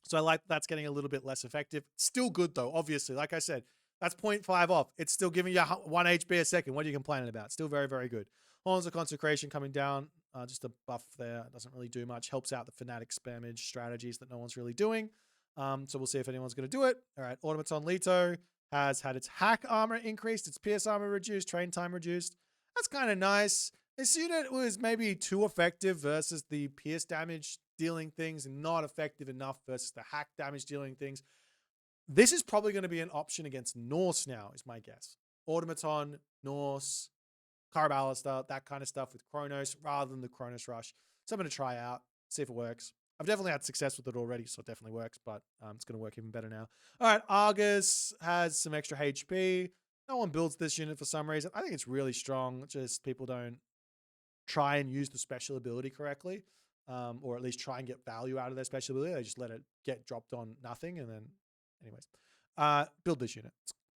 So I like that's getting a little bit less effective. Still good though, obviously. Like I said, that's 0.5 off. It's still giving you 1 HP a second. What are you complaining about? Still very, very good. Horns of Consecration coming down. Just a buff there. It doesn't really do much. Helps out the Fnatic spammage strategies that no one's really doing. So we'll see if anyone's going to do it. All right. Automaton Leto has had its hack armor increased. Its pierce armor reduced. Train time reduced. That's kind of nice. This unit was maybe too effective versus the pierce damage dealing things and not effective enough versus the hack damage dealing things. This is probably going to be an option against Norse now, is my guess. Automaton, Norse, Caraballister, that kind of stuff with Chronos rather than the Chronos Rush. So I'm going to try out, see if it works. I've definitely had success with it already, so it definitely works, but it's going to work even better now. All right, Argus has some extra HP. No one builds this unit for some reason. I think it's really strong. Just people don't try and use the special ability correctly, or at least try and get value out of their special ability. They just let it get dropped on nothing, and then, anyways, build this unit.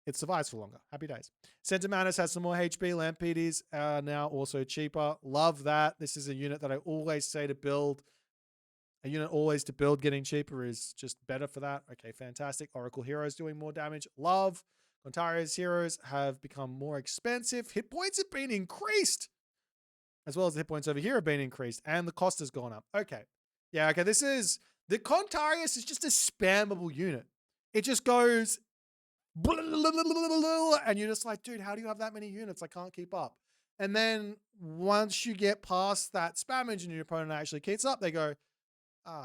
It survives for longer. Happy days. Centimanus has some more HP. Lampedes are now also cheaper. Love that. This is a unit that I always say to build. A unit always to build getting cheaper is just better for that. Okay, fantastic. Oracle Heroes doing more damage. Love. Ontaria's Heroes have become more expensive. Hit points have been increased, as well as the hit points over here have been increased, and the cost has gone up. Okay. Yeah, okay, this is... The Contarius is just a spammable unit. It just goes... and you're just like, dude, how do you have that many units? I can't keep up. And then once you get past that spammage and your opponent actually keeps up, they go,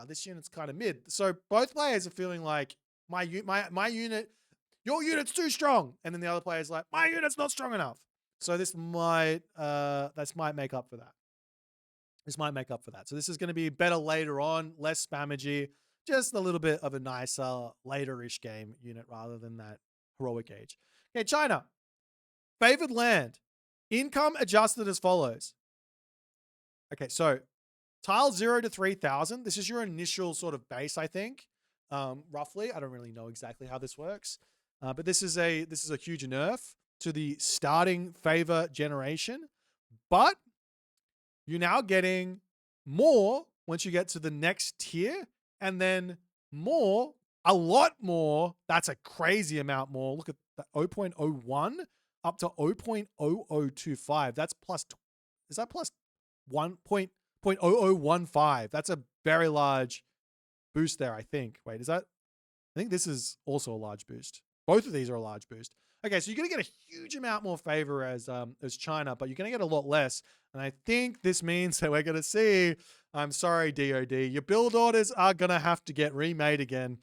this unit's kind of mid. So both players are feeling like, my unit, your unit's too strong. And then the other player's like, my unit's not strong enough. So this might make up for that. This might make up for that. So this is going to be better later on, less spammagey, just a little bit of a nicer later-ish game unit rather than that heroic age. Okay, China. Favored land. Income adjusted as follows. Okay, so tile 0 to 3,000. This is your initial sort of base, I think, roughly. I don't really know exactly how this works, but this is a huge nerf to the starting favor generation. But you're now getting more once you get to the next tier, and then more, a lot more. That's a crazy amount more. Look at that, 0.01 up to 0.0025. That's plus, is that plus 1.0015? That's a very large boost there, I think. Wait, is that? I think this is also a large boost. Both of these are a large boost. Okay, so you're gonna get a huge amount more favor as China, but you're gonna get a lot less. And I think this means that we're gonna see. I'm sorry, DoD, your build orders are gonna have to get remade again.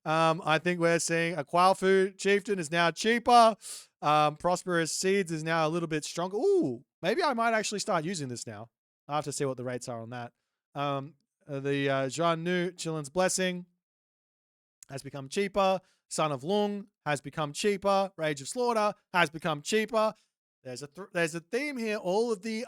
I think we're seeing a Qualfu Chieftain is now cheaper. Prosperous Seeds is now a little bit stronger. Ooh, maybe I might actually start using this now. I'll have to see what the rates are on that. The Zhan Nu Chilin's Blessing has become cheaper. Son of Lung has become cheaper. Rage of Slaughter has become cheaper. There's a theme here. All of the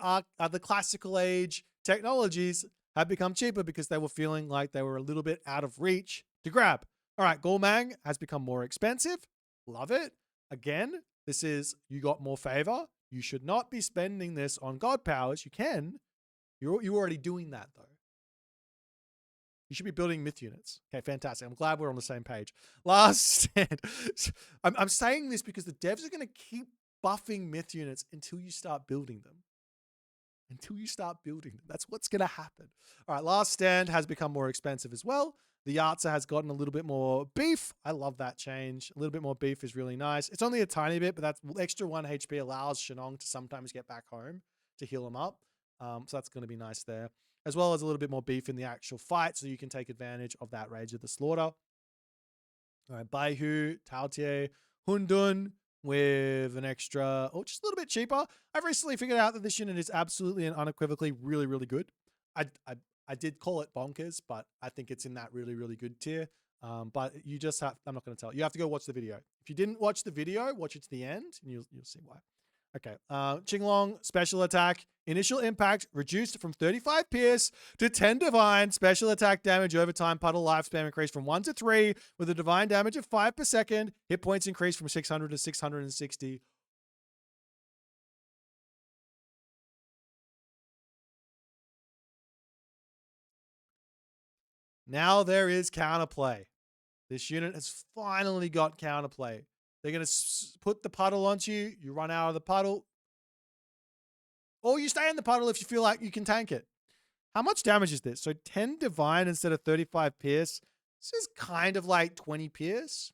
classical age technologies have become cheaper because they were feeling like they were a little bit out of reach to grab. All right, Gormang has become more expensive. Love it. Again, this is, you got more favor. You should not be spending this on God powers. You can. You're already doing that, though. You should be building myth units. Okay, fantastic. I'm glad we're on the same page. Last stand. I'm saying this because the devs are going to keep buffing myth units until you start building them. Until you start building them. That's what's going to happen. All right, Last Stand has become more expensive as well. The Yartza has gotten a little bit more beef. I love that change. A little bit more beef is really nice. It's only a tiny bit, but that's extra 1 HP allows Shenong to sometimes get back home to heal him up. So that's going to be nice there. As well as a little bit more beef in the actual fight, so you can take advantage of that Rage of the Slaughter. All right, Baihu, Taotie, Hundun with an extra, just a little bit cheaper. I've recently figured out that this unit is absolutely and unequivocally really, really good. I did call it bonkers, but I think it's in that really, really good tier. But you just have, I'm not going to tell you. You have to go watch the video. If you didn't watch the video, watch it to the end, and you'll see why. Okay, Qinglong, special attack, initial impact reduced from 35 pierce to 10 divine, special attack damage over time, puddle lifespan increased from 1 to 3 with a divine damage of 5 per second, hit points increased from 600 to 660. Now there is counterplay. This unit has finally got counterplay. They're going to put the puddle onto you. You run out of the puddle. Or you stay in the puddle if you feel like you can tank it. How much damage is this? So 10 divine instead of 35 pierce. This is kind of like 20 pierce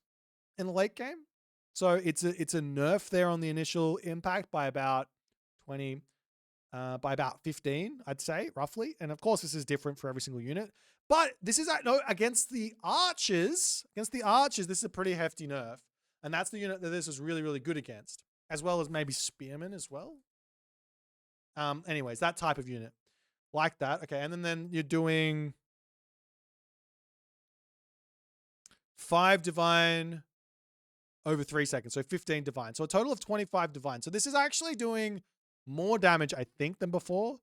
in the late game. So it's a nerf there on the initial impact by about 20, by about 15, I'd say, roughly. And of course, this is different for every single unit. But this is against the archers. Against the archers, this is a pretty hefty nerf. And that's the unit that this is really, really good against. As well as maybe spearmen as well. Anyways, that type of unit. Like that. Okay, and then you're doing 5 divine over 3 seconds. So 15 divine. So a total of 25 divine. So this is actually doing more damage, I think, than before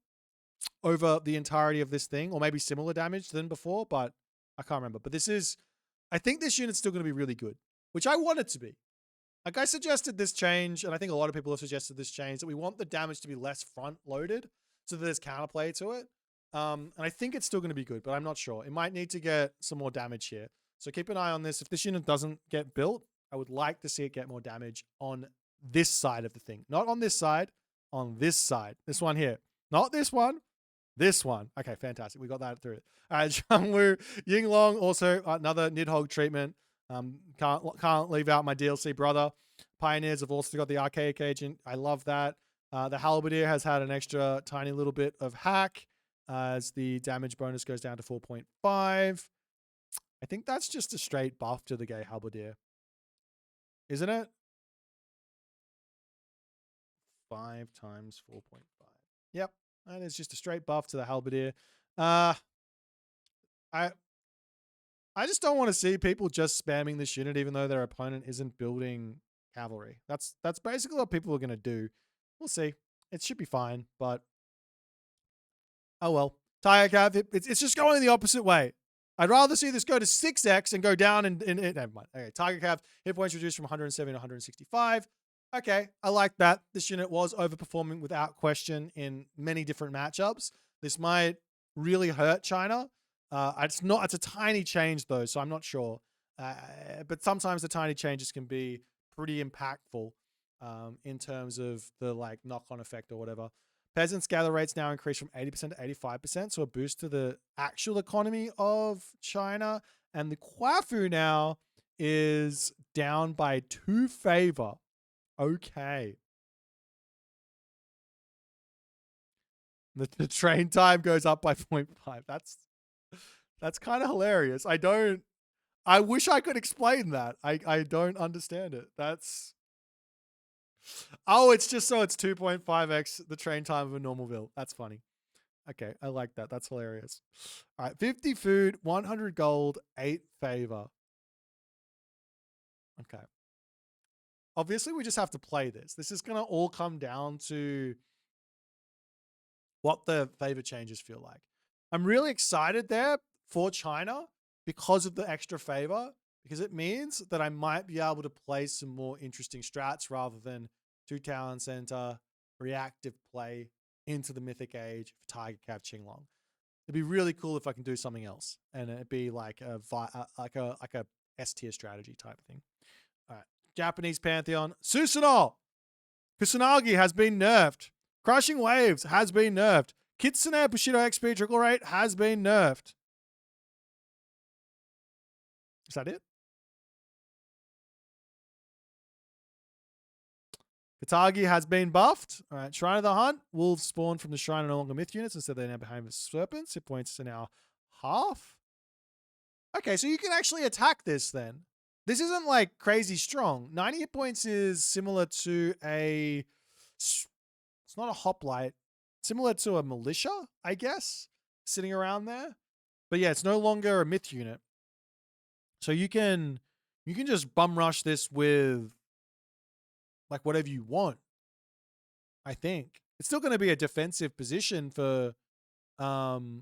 over the entirety of this thing. Or maybe similar damage than before, but I can't remember. But this is, I think this unit's still going to be really good. Which I want it to be. Like I suggested this change, and I think a lot of people have suggested this change, that we want the damage to be less front-loaded so that there's counterplay to it. And I think it's still going to be good, but I'm not sure. It might need to get some more damage here. So keep an eye on this. If this unit doesn't get built, I would like to see it get more damage on this side of the thing. Not on this side, on this side. This one here. Not this one. This one. Okay, fantastic. We got that through it. All right, Zhangwu, Yinglong, also another Nidhogg treatment. Can't leave out my DLC brother. Pioneers have also got the Archaic Agent. I love that. The Halberdier has had an extra tiny little bit of hack as the damage bonus goes down to 4.5. I think that's just a straight buff to the gay Halberdier. Isn't it? 5 times 4.5. Yep. That is just a straight buff to the Halberdier. I just don't want to see people just spamming this unit even though their opponent isn't building cavalry. That's basically what people are going to do. We'll see. It should be fine, but oh well. Tiger Cav, it's just going the opposite way. I'd rather see this go to 6x and go down in never mind. Okay, Tiger Cav, hit points reduced from 170 to 165. Okay, I like that. This unit was overperforming without question in many different matchups. This might really hurt China. It's not. It's a tiny change though, so I'm not sure. But sometimes the tiny changes can be pretty impactful in terms of the like knock-on effect or whatever. Peasants gather rates now increased from 80% to 85%, so a boost to the actual economy of China. And the Quafu now is down by 2 favor. Okay. The train time goes up by 0.5. That's kind of hilarious. I wish I could explain that. I don't understand it. Oh, it's just so it's 2.5x the train time of a normal bill. That's funny. Okay, I like that. That's hilarious. All right, 50 food, 100 gold, 8 favor. Okay. Obviously, we just have to play this. This is going to all come down to what the favor changes feel like. I'm really excited there for China because of the extra favor, because it means that I might be able to play some more interesting strats rather than 2 talent center, reactive play into the mythic age for Tiger Cav Qinglong. It'd be really cool if I can do something else, and it'd be like a S tier strategy type of thing. All right, Japanese Pantheon, Susanoo, Kusanagi has been nerfed. Crushing Waves has been nerfed. Kitsune Bushido XP trickle rate has been nerfed. Is that it? Katagi has been buffed. All right, Shrine of the Hunt. Wolves spawn from the Shrine are no longer myth units. Instead, they're now behind the serpents. Hit points are now half. Okay, so you can actually attack this then. This isn't like crazy strong. 90 hit points is similar to a... It's not a hoplite. Similar to a militia, I guess, sitting around there. But yeah, it's no longer a myth unit. So you can just bum rush this with like whatever you want. I think it's still going to be a defensive position for the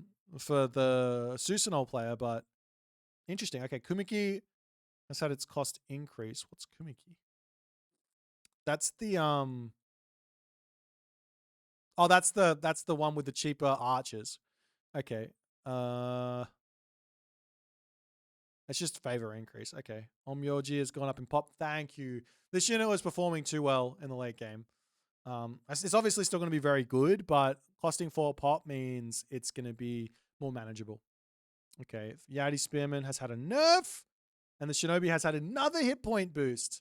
Susanoo player, but interesting. Okay, Kumiki has had its cost increase. What's Kumiki? That's the Oh, that's the one with the cheaper archers. Okay. It's just favor increase. Okay. Omyoji has gone up in pop. Thank you. This unit was performing too well in the late game. It's obviously still going to be very good, but costing 4 pop means it's going to be more manageable. Okay. Yadi Spearman has had a nerf, and the Shinobi has had another hit point boost.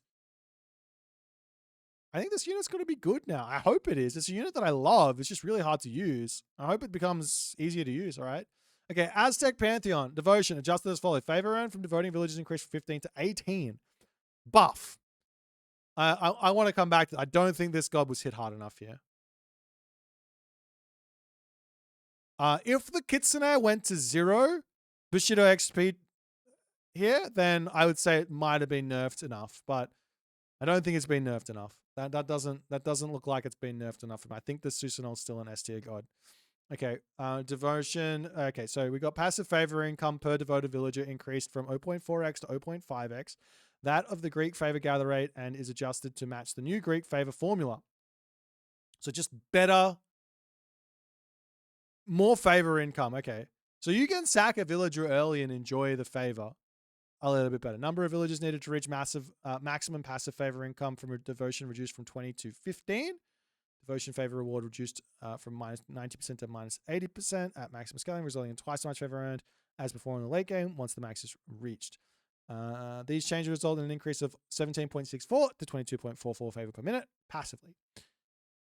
I think this unit's going to be good now. I hope it is. It's a unit that I love. It's just really hard to use. I hope it becomes easier to use, all right? Okay, Aztec Pantheon. Devotion. Adjusted as follows. Favor earned from devoting villages increased from 15 to 18. Buff. I want to come back to... I don't think this god was hit hard enough here. If the Kitsune went to 0 Bushido XP here, then I would say it might have been nerfed enough, but I don't think it's been nerfed enough. That doesn't look like it's been nerfed enough. I think the Susanoo is still an S tier god. Okay, devotion. Okay, so we got passive favor income per devoted villager increased from 0.4x to 0.5x. That of the Greek favor gather rate, and is adjusted to match the new Greek favor formula. So just better, more favor income. Okay, so you can sack a villager early and enjoy the favor a little bit better. Number of villagers needed to reach maximum passive favor income from a devotion reduced from 20 to 15. Devotion favor reward reduced from minus 90% to minus 80% at maximum scaling, resulting in twice as much favor earned as before in the late game once the max is reached. These changes result in an increase of 17.64 to 22.44 favor per minute passively.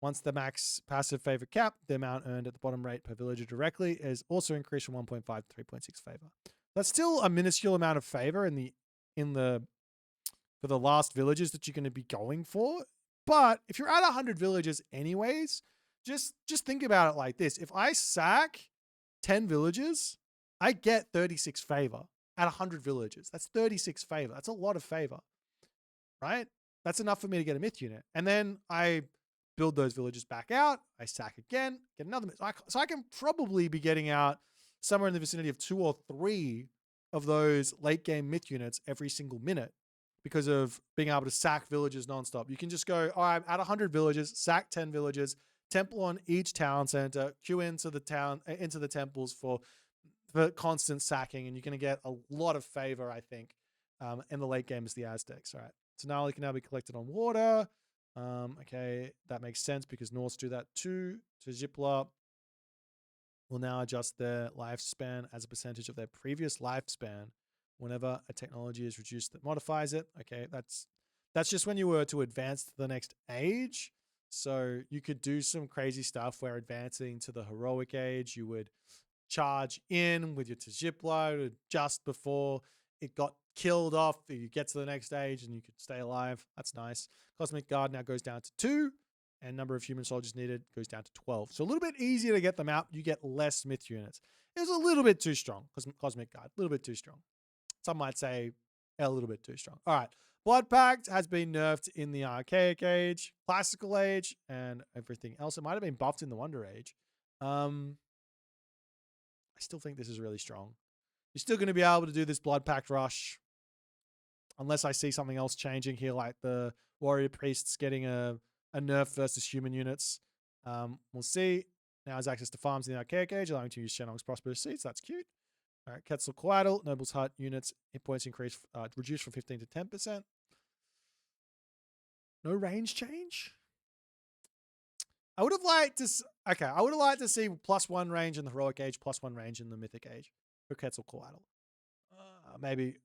Once the max passive favor cap, the amount earned at the bottom rate per villager directly is also increased from 1.5 to 3.6 favor. That's still a minuscule amount of favor for the last villages that you're going to be going for. But if you're at 100 villages anyways, just think about it like this. If I sack 10 villages, I get 36 favor at 100 villages. That's 36 favor. That's a lot of favor, right? That's enough for me to get a myth unit. And then I build those villages back out. I sack again, get another myth. So I can probably be getting out somewhere in the vicinity of 2 or 3 of those late game myth units every single minute because of being able to sack villages nonstop. You can just go, all right, I'm at 100 villages, sack 10 villages, temple on each town center, queue into the temples for constant sacking, and you're going to get a lot of favor, I think, in the late game as the Aztecs. All right, so now it can now be collected on water. Okay, that makes sense because Norse do that too. Tajipla will now adjust their lifespan as a percentage of their previous lifespan whenever a technology is reduced that modifies it. Okay, that's just when you were to advance to the next age. So you could do some crazy stuff where advancing to the heroic age, you would charge in with your Tajiplo just before it got killed off. You get to the next stage and you could stay alive. That's nice. Cosmic Guard now goes down to 2, and number of human soldiers needed goes down to 12. So a little bit easier to get them out. You get less Smith units. It was a little bit too strong. Cosmic Guard, a little bit too strong. Some might say a little bit too strong. All right. Blood Pact has been nerfed in the Archaic Age, Classical Age, and everything else. It might have been buffed in the Wonder Age. I still think this is really strong. You're still going to be able to do this Blood Pact rush unless I see something else changing here, like the Warrior Priests getting a nerf versus human units. We'll see. Now has access to farms in the Archaic Age, allowing to use Shenong's Prosperous Seeds. That's cute. All right, Quetzalcoatl, Noble's Hut units, hit points increase, reduced from 15 to 10%. No range change? I would have liked to... Okay, I would have liked to see +1 range in the Heroic Age, +1 range in the Mythic Age for Quetzalcoatl. Maybe.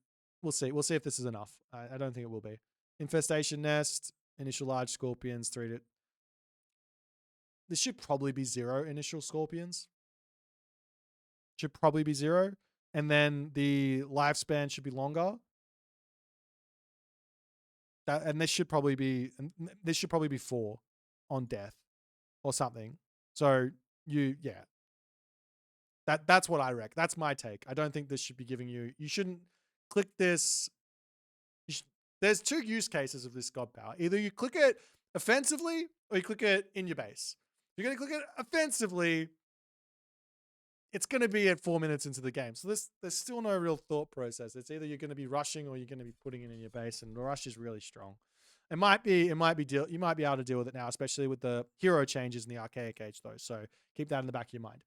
We'll see. We'll see if this is enough. I don't think it will be. Infestation Nest, initial large scorpions, 3 to... This should probably be 0 initial scorpions. Should probably be 0. And then the lifespan should be longer. And this should probably be 4 on death or something. So that's what I reckon. That's my take. I don't think this should be giving you. You shouldn't click this. There's 2 use cases of this God Power. Either you click it offensively or you click it in your base. If you're going to click it offensively, it's going to be at 4 minutes into the game. So there's still no real thought process. It's either you're going to be rushing or you're going to be putting it in your base, and the rush is really strong. You might be able to deal with it now, especially with the hero changes in the Archaic Age, though. So keep that in the back of your mind.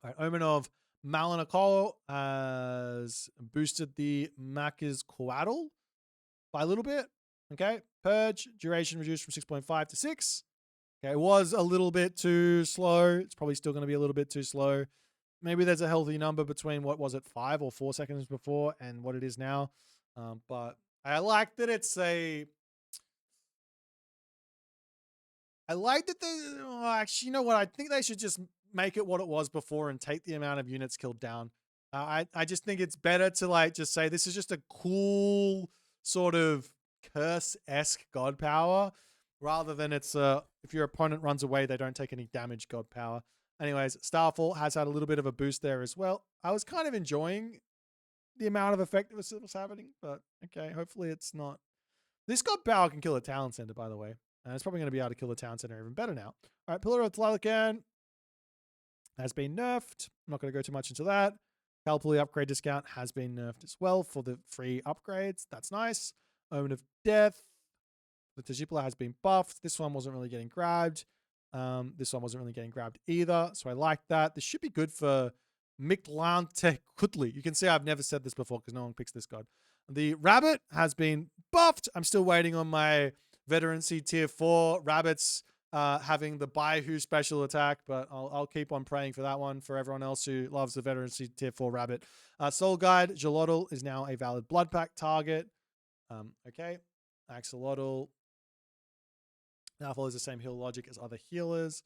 All right, Omen of Malinakol has boosted the Macca's Coatl by a little bit. Okay, Purge duration reduced from 6.5 to 6. Okay, it was a little bit too slow. It's probably still going to be a little bit too slow. Maybe there's a healthy number between what was it, 5 or 4 seconds before and what it is now. But I like that it's a... I like that they... actually, you know what? I think they should just make it what it was before and take the amount of units killed down. I just think it's better to just say this is just a cool sort of curse-esque God Power, rather than it's if your opponent runs away, they don't take any damage God Power. Anyways, Starfall has had a little bit of a boost there as well. I was kind of enjoying the amount of effect that was happening, but okay, hopefully it's not. This God Power can kill a town center, by the way. And it's probably going to be able to kill the town center even better now. All right, Pillar of Tlalocan has been nerfed. I'm not going to go too much into that. Calpulli upgrade discount has been nerfed as well for the free upgrades. That's nice. Omen of Death. The Tajipla has been buffed. This one wasn't really getting grabbed. This one wasn't really getting grabbed either. So I like that. This should be good for Miklante Kutli. You can see I've never said this before because no one picks this god. The Rabbit has been buffed. I'm still waiting on my Veterancy Tier 4 Rabbits having the Baihu special attack, but I'll keep on praying for that one for everyone else who loves the Veterancy Tier 4 Rabbit. Soul Guide Xolotl is now a valid Blood Pact target. Okay. Axolotl now follows the same heal logic as other healers.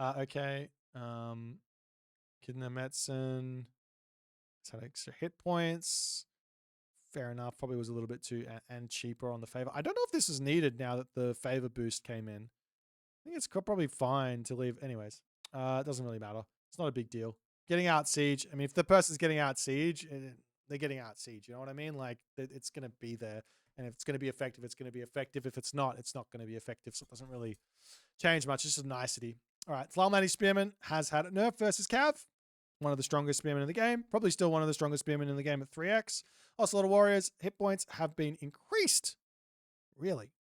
Okay. Kidna Metson has had extra hit points. Fair enough. Probably was a little bit too and cheaper on the favor. I don't know if this is needed now that the favor boost came in. I think it's probably fine to leave. Anyways, it doesn't really matter. It's not a big deal. Getting out siege. I mean, if the person's getting out siege, they're getting out siege. You know what I mean? Like, it's going to be there. And if it's going to be effective, it's going to be effective. If it's not going to be effective. So it doesn't really change much. It's just a nicety. All right. Thalmani Spearman has had a nerf versus Cav. One of the strongest spearmen in the game. Probably still one of the strongest spearmen in the game at 3x. Ocelot Warriors hit points have been increased. Really?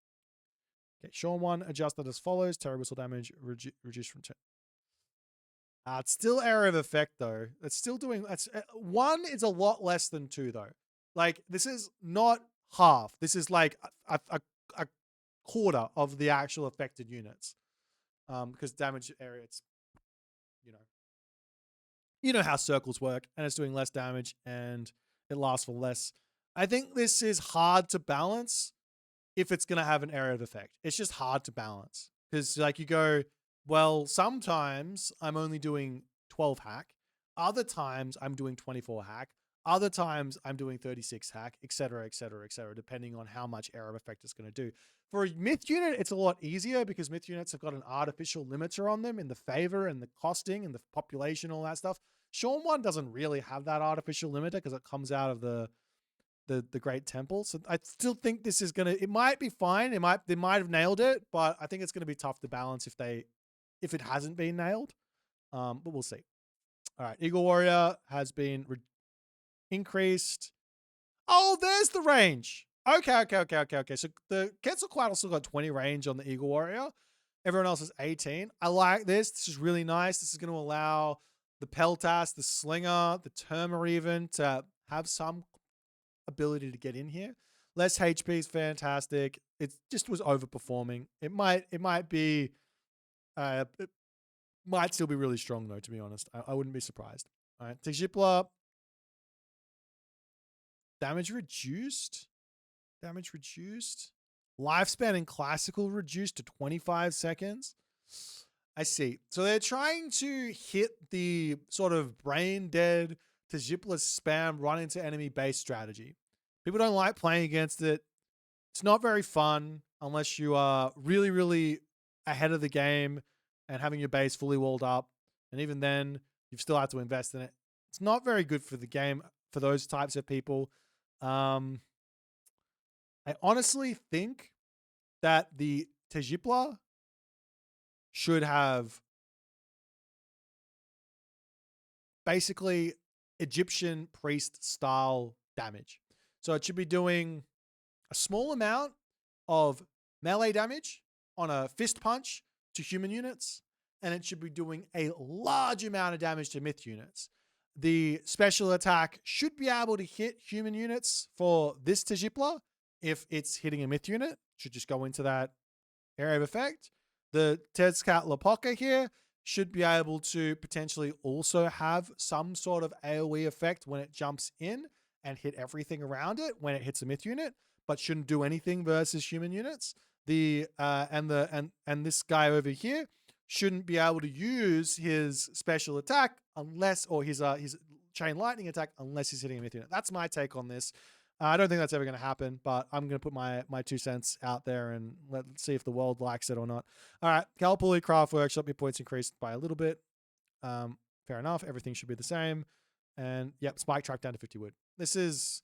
Okay, Sean 1 adjusted as follows. Terror whistle damage reduced from 10. It's still area of effect though. It's still doing. That's 1 is a lot less than 2 though. Like this is not half. This is like a quarter of the actual affected units. Because damage area, it's you know you know how circles work, and it's doing less damage and it lasts for less. I think this is hard to balance if it's going to have an area of effect. It's just hard to balance because, like, you go, well, sometimes I'm only doing 12 hack, other times I'm doing 24 hack, other times I'm doing 36 hack, etc., etc., etc., depending on how much area of effect it's going to do. For a myth unit, it's a lot easier because myth units have got an artificial limiter on them in the favor and the costing and the population, all that stuff. Sean 1 doesn't really have that artificial limiter because it comes out of the Great Temple. So I still think this is gonna. It might be fine. They might have nailed it, but I think it's gonna be tough to balance if it hasn't been nailed. But we'll see. All right, Eagle Warrior has been increased. Oh, there's the range. Okay. So the Quetzalcoatl still got 20 range on the Eagle Warrior. Everyone else is 18. I like this. This is really nice. This is going to allow the Peltas, the Slinger, the Termer even to have some ability to get in here. Less HP is fantastic. It just was overperforming. It might be it might still be really strong though, to be honest. I wouldn't be surprised. All right. Tejipla, damage reduced. Lifespan in classical reduced to 25 seconds. I see. So they're trying to hit the sort of brain dead Tejipla spam run into enemy base strategy. People don't like playing against it. It's not very fun unless you are really, really ahead of the game and having your base fully walled up. And even then, you've still had to invest in it. It's not very good for the game for those types of people. I honestly think that the Tejipla should have basically Egyptian priest style damage. So it should be doing a small amount of melee damage on a fist punch to human units, and it should be doing a large amount of damage to myth units. The special attack should be able to hit human units for this Tejipla. If it's hitting a myth unit, should just go into that area of effect. The Tezcatlipoca here should be able to potentially also have some sort of AoE effect when it jumps in and hit everything around it when it hits a myth unit, but shouldn't do anything versus human units. And this guy over here shouldn't be able to use his special attack unless, or his chain lightning attack unless he's hitting a myth unit. That's my take on this. I don't think that's ever going to happen, but I'm going to put my 2 cents out there and let's see if the world likes it or not. All right, Calpulli Craft Workshop, your points increased by a little bit. Fair enough. Everything should be the same. And yep, Spike Trap down to 50 wood. This is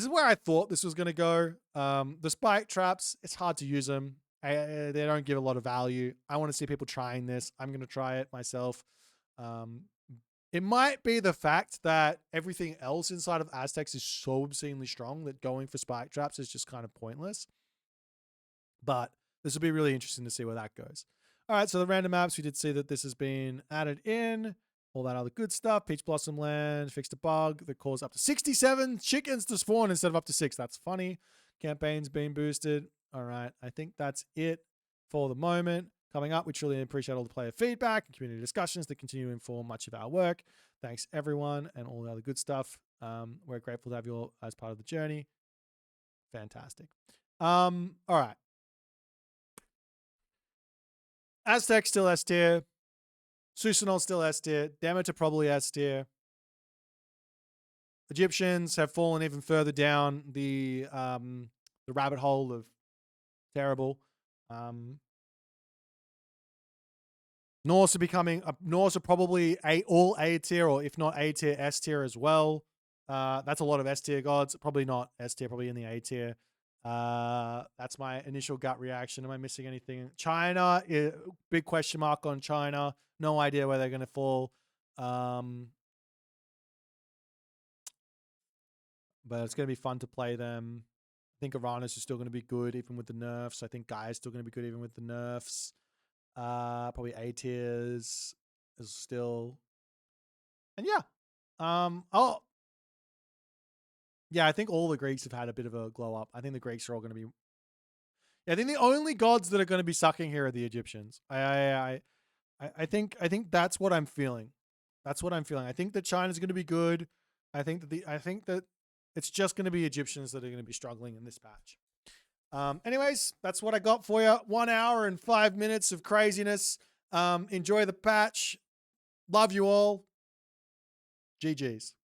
where I thought this was going to go. The Spike Traps, it's hard to use them. They don't give a lot of value. I want to see people trying this. I'm going to try it myself. It might be the fact that everything else inside of Aztecs is so obscenely strong that going for Spike Traps is just kind of pointless. But this will be really interesting to see where that goes. All right, so the random maps, we did see that this has been added in. All that other good stuff. Peach Blossom Land fixed a bug that caused up to 67 chickens to spawn instead of up to 6. That's funny. Campaign's been boosted. All right, I think that's it for the moment. Coming up, we truly appreciate all the player feedback and community discussions that continue to inform much of our work. Thanks, everyone, and all the other good stuff. We're grateful to have you all as part of the journey. Fantastic. All right. Aztec still S tier. Susanol still S tier. Demeter probably S tier. Egyptians have fallen even further down the rabbit hole of terrible. Norse are becoming Norse are probably all A tier, or if not A tier, S tier as well. That's a lot of S tier gods. Probably not S tier, probably in the A tier. That's my initial gut reaction. Am I missing anything? China, big question mark on China. No idea where they're going to fall. But it's going to be fun to play them. I think Uranus is still going to be good even with the nerfs. I think Gaia is still going to be good even with the nerfs. Probably A tiers is still. And yeah. Oh, yeah, I think all the Greeks have had a bit of a glow up. I think the Greeks are all going to be. Yeah, I think the only gods that are going to be sucking here are the Egyptians. I think that's what I'm feeling. That's what I'm feeling. I think that China's going to be good. I think that it's just going to be Egyptians that are going to be struggling in this patch. Anyways, that's what I got for you. 1 hour and 5 minutes of craziness. Enjoy the patch. Love you all. GG's.